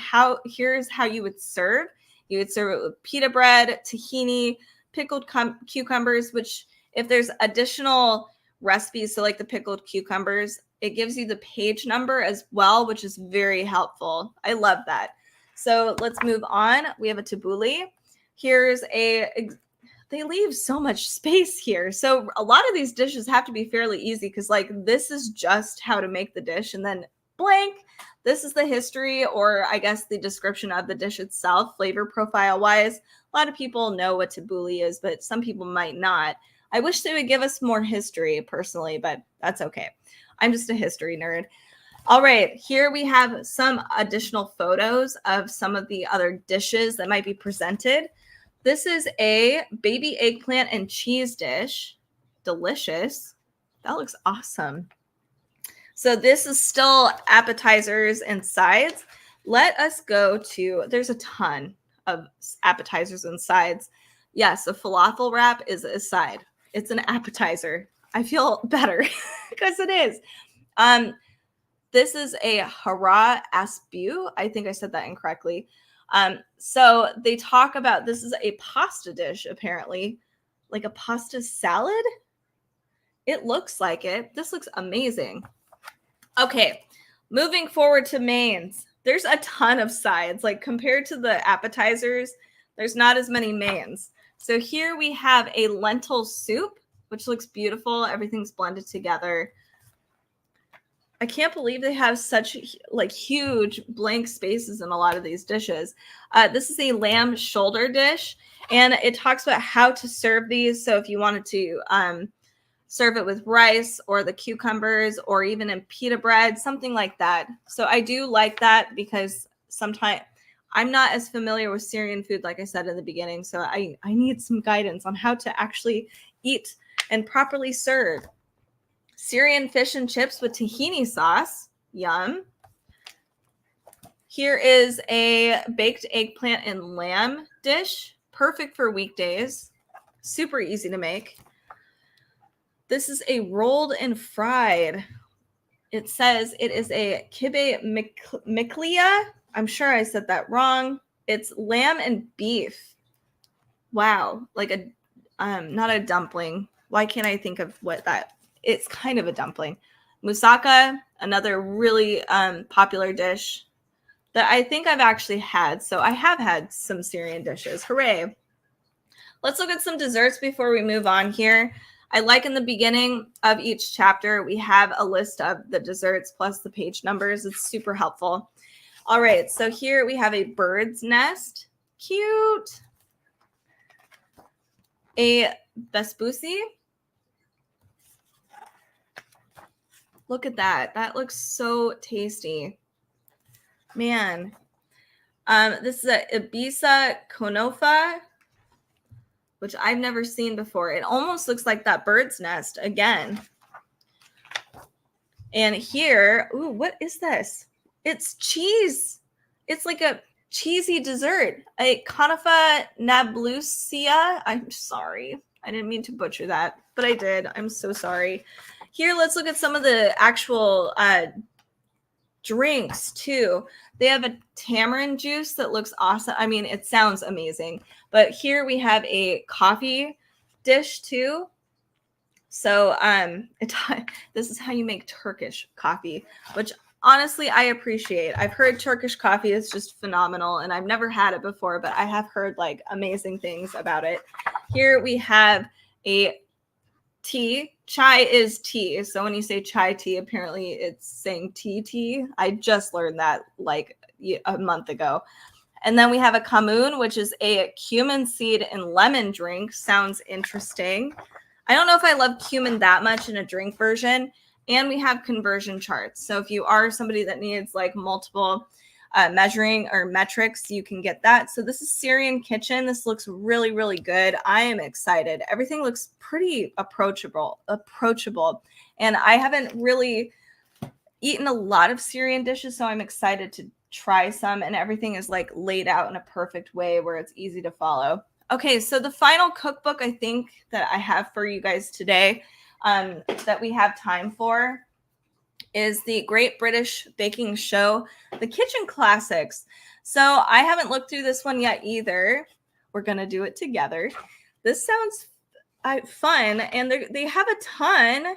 here's how you would serve. You would serve it with pita bread, tahini, pickled cucumbers, which if there's additional recipes, so like the pickled cucumbers, it gives you the page number as well, which is very helpful. I love that. So let's move on. We have a tabbouleh. They leave so much space here. So a lot of these dishes have to be fairly easy because like this is just how to make the dish, and then blank. This is the history, or I guess the description of the dish itself, flavor profile wise. A lot of people know what tabbouleh is, but some people might not. I wish they would give us more history personally, but that's okay. I'm just a history nerd. All right, here we have some additional photos of some of the other dishes that might be presented. This is a baby eggplant and cheese dish. Delicious. That looks awesome. So this is still appetizers and sides. Let us go to, there's a ton of appetizers and sides. Yes, a falafel wrap is a side. It's an appetizer. I feel better because it is. This is a hara asbu. I think I said that incorrectly. So they talk about, this is a pasta dish, apparently, like a pasta salad. It looks like it. This looks amazing. Okay, moving forward to mains. There's a ton of sides. Like compared to the appetizers, there's not as many mains. So here we have a lentil soup, which looks beautiful. Everything's blended together. I can't believe they have such like huge blank spaces in a lot of these dishes. This is a lamb shoulder dish, and it talks about how to serve these. So if you wanted to serve it with rice or the cucumbers or even in pita bread, something like that. So I do like that because sometimes I'm not as familiar with Syrian food, like I said in the beginning. So I need some guidance on how to actually eat and properly serve. Syrian fish and chips with tahini sauce. Yum. Here is a baked eggplant and lamb dish. Perfect for weekdays. Super easy to make. This is a rolled and fried. It says it is a kibbeh miklia. I'm sure I said that wrong. It's lamb and beef. Wow. Like not a dumpling. Why can't I think of what that? It's kind of a dumpling. Moussaka, another really popular dish that I think I've actually had. So I have had some Syrian dishes. Hooray. Let's look at some desserts before we move on here. I like in the beginning of each chapter, we have a list of the desserts plus the page numbers. It's super helpful. All right, so here we have a bird's nest. Cute. A basbousi. Look at that. That looks so tasty. Man. This is a Ibiza Konofa, which I've never seen before. It almost looks like that bird's nest again. And here, ooh, what is this? It's cheese. It's like a cheesy dessert. A Conofa nablusia. I'm sorry. I didn't mean to butcher that, but I did. I'm so sorry. Here, let's look at some of the actual drinks too. They have a tamarind juice that looks awesome. I mean, it sounds amazing. But here we have a coffee dish too. So this is how you make Turkish coffee, which honestly I appreciate. I've heard Turkish coffee is just phenomenal, and I've never had it before, but I have heard like amazing things about it. Here we have a tea. Chai is tea. So when you say chai tea, apparently it's saying tea. I just learned that like a month ago. And then we have a kamun, which is a cumin seed and lemon drink. Sounds interesting. I don't know if I love cumin that much in a drink version. And we have conversion charts. So if you are somebody that needs like multiple measuring or metrics, you can get that. So this is Syrian Kitchen. This looks really, really good. I am excited. Everything looks pretty approachable. And I haven't really eaten a lot of Syrian dishes, so I'm excited to try some, and everything is like laid out in a perfect way where it's easy to follow. Okay, so the final cookbook I think that I have for you guys today that we have time for is the Great British Baking Show, the Kitchen Classics. So I haven't looked through this one yet either. We're going to do it together. This sounds fun, and they have a ton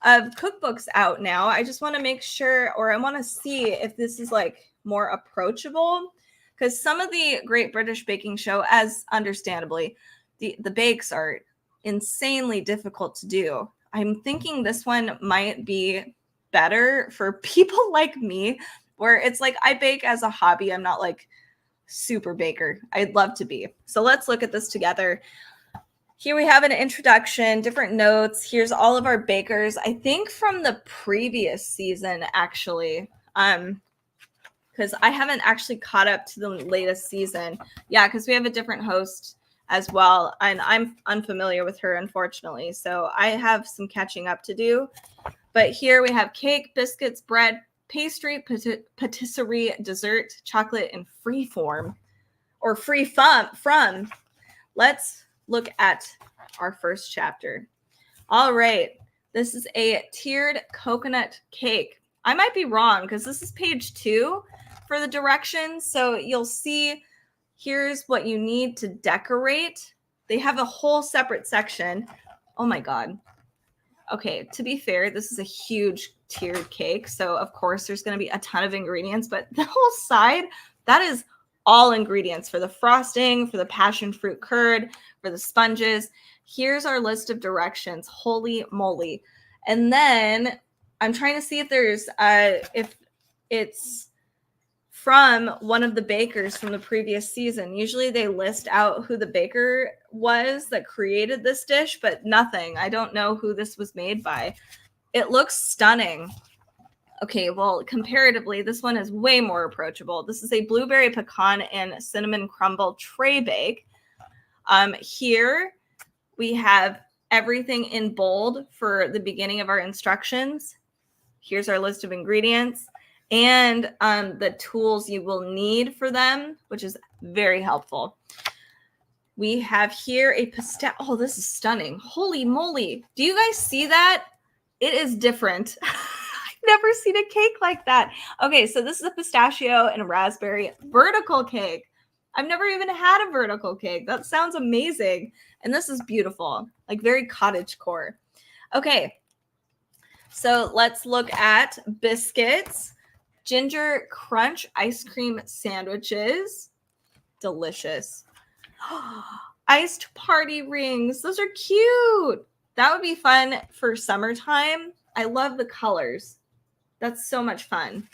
of cookbooks out now. I just want to make sure, or I want to see if this is like more approachable, because some of the Great British Baking Show, as understandably, the bakes are insanely difficult to do. I'm thinking this one might be better for people like me, where it's like I bake as a hobby. I'm not like super baker. I'd love to be. So let's look at this together. Here we have an introduction, different notes. Here's all of our bakers, I think from the previous season, actually, because I haven't actually caught up to the latest season. Yeah, because we have a different host as well, and I'm unfamiliar with her, unfortunately. So I have some catching up to do. But here we have cake, biscuits, bread, pastry, patisserie, dessert, chocolate, and free form, or free from. Let's look at our first chapter. All right. This is a tiered coconut cake. I might be wrong because this is page 2 for the directions. So you'll see here's what you need to decorate. They have a whole separate section. Oh my God. Okay, to be fair, this is a huge tiered cake. So of course there's going to be a ton of ingredients, but the whole side, that is all ingredients for the frosting, for the passion fruit curd, for the sponges. Here's our list of directions. Holy moly. And then I'm trying to see if there's if it's from one of the bakers from the previous season. Usually they list out who the baker was that created this dish, but nothing. I don't know who this was made by. It looks stunning. Okay, well, comparatively, this one is way more approachable. This is a blueberry pecan and cinnamon crumble tray bake. Here we have everything in bold for the beginning of our instructions. Here's our list of ingredients and the tools you will need for them, which is very helpful. We have here a pistachio. Oh, this is stunning. Holy moly. Do you guys see that? It is different. I've never seen a cake like that. Okay, so this is a pistachio and raspberry vertical cake. I've never even had a vertical cake. That sounds amazing. And this is beautiful, like very cottagecore. Okay, so let's look at biscuits. Ginger crunch ice cream sandwiches. Delicious. Iced party rings. Those are cute. That would be fun for summertime. I love the colors. That's so much fun.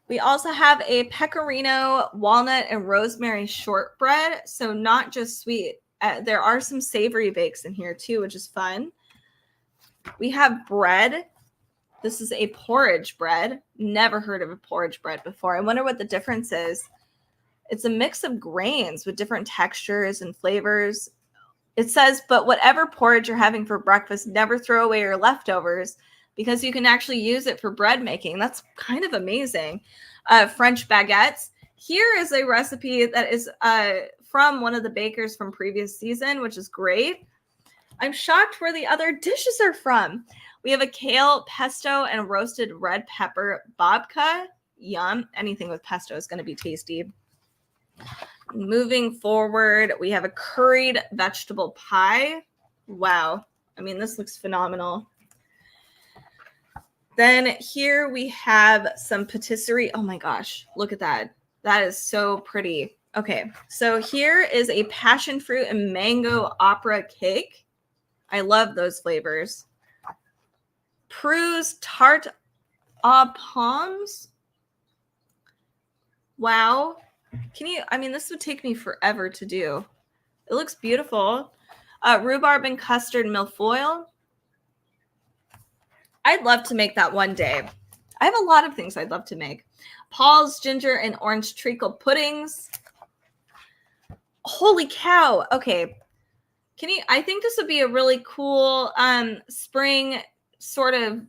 We also have a pecorino, walnut, and rosemary shortbread. So not just sweet. There are some savory bakes in here too, which is fun. We have bread. This is a porridge bread. Never heard of a porridge bread before. I wonder what the difference is. It's a mix of grains with different textures and flavors. It says, but whatever porridge you're having for breakfast, never throw away your leftovers because you can actually use it for bread making. That's kind of amazing. French baguettes. Here is a recipe that is from one of the bakers from previous season, which is great. I'm shocked where the other dishes are from. We have a kale, pesto, and roasted red pepper babka. Yum. Anything with pesto is going to be tasty. Moving forward, we have a curried vegetable pie. Wow. I mean, this looks phenomenal. Then here we have some patisserie. Oh my gosh, look at that. That is so pretty. Okay, so here is a passion fruit and mango opera cake. I love those flavors. Prue's tarte aux pommes. Wow. This would take me forever to do. It looks beautiful. Rhubarb and custard milfoil. I'd love to make that one day. I have a lot of things I'd love to make. Paul's ginger and orange treacle puddings. Holy cow. Okay. I think this would be a really cool spring sort of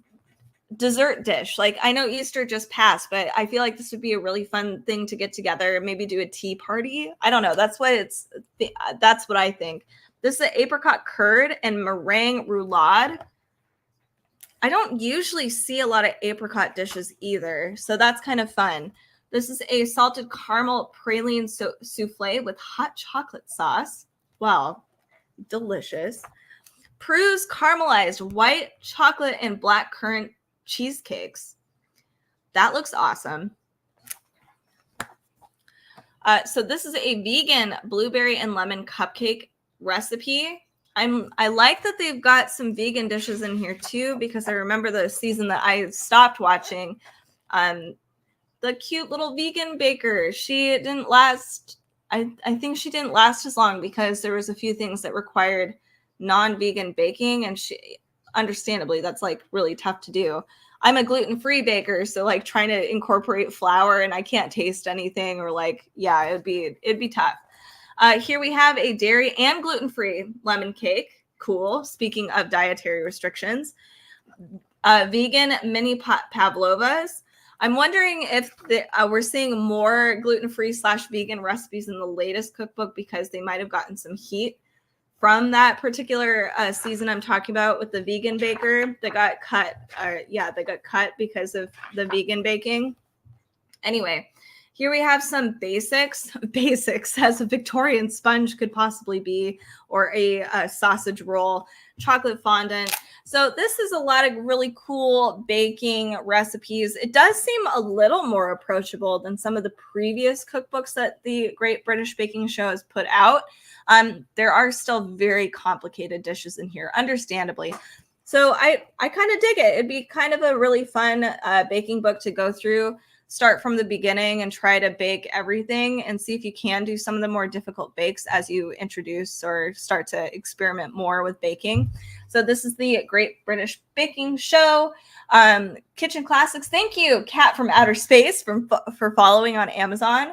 dessert dish. Like, I know Easter just passed, but I feel like this would be a really fun thing to get together, maybe do a tea party. I don't know. That's what I think. This is the apricot curd and meringue roulade. I don't usually see a lot of apricot dishes either, so that's kind of fun. This is a salted caramel praline souffle with hot chocolate sauce. Wow, delicious. Prue's caramelized white chocolate and black currant cheesecakes. That looks awesome. So this is a vegan blueberry and lemon cupcake recipe. I like that they've got some vegan dishes in here too, because I remember the season that I stopped watching. The cute little vegan baker, she didn't last. I think she didn't last as long because there was a few things that required non-vegan baking, and understandably, that's like really tough to do. I'm a gluten-free baker, so like trying to incorporate flour and I can't taste anything, or like, yeah, it'd be tough. Here we have a dairy and gluten-free lemon cake. Cool. Speaking of dietary restrictions, vegan mini pavlovas. I'm wondering if we're seeing more gluten-free / vegan recipes in the latest cookbook because they might have gotten some heat from that particular season I'm talking about with the vegan baker that got cut. They got cut because of the vegan baking. Anyway, here we have some basics as a Victorian sponge could possibly be, or a sausage roll, chocolate fondant. So this is a lot of really cool baking recipes. It does seem a little more approachable than some of the previous cookbooks that the Great British Baking Show has put out. There are still very complicated dishes in here, understandably. So I kind of dig it. It'd be kind of a really fun baking book to go through. Start from the beginning and try to bake everything and see if you can do some of the more difficult bakes as you introduce or start to experiment more with baking. So this is the Great British Baking Show. Kitchen Classics. Thank you, Cat from Outer Space, for following on Amazon.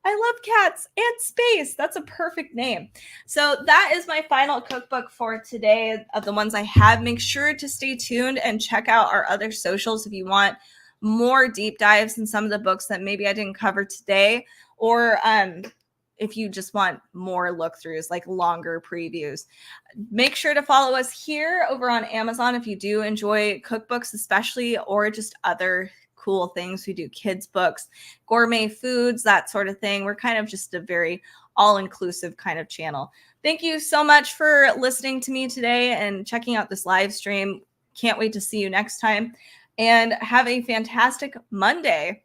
I love cats and space. That's a perfect name. So that is my final cookbook for today of the ones I have. Make sure to stay tuned and check out our other socials if you want more deep dives in some of the books that maybe I didn't cover today, or if you just want more look-throughs, like longer previews. Make sure to follow us here over on Amazon if you do enjoy cookbooks especially, or just other cool things. We do kids books, gourmet foods, that sort of thing. We're kind of just a very all-inclusive kind of channel. Thank you so much for listening to me today and checking out this live stream. Can't wait to see you next time. And have a fantastic Monday.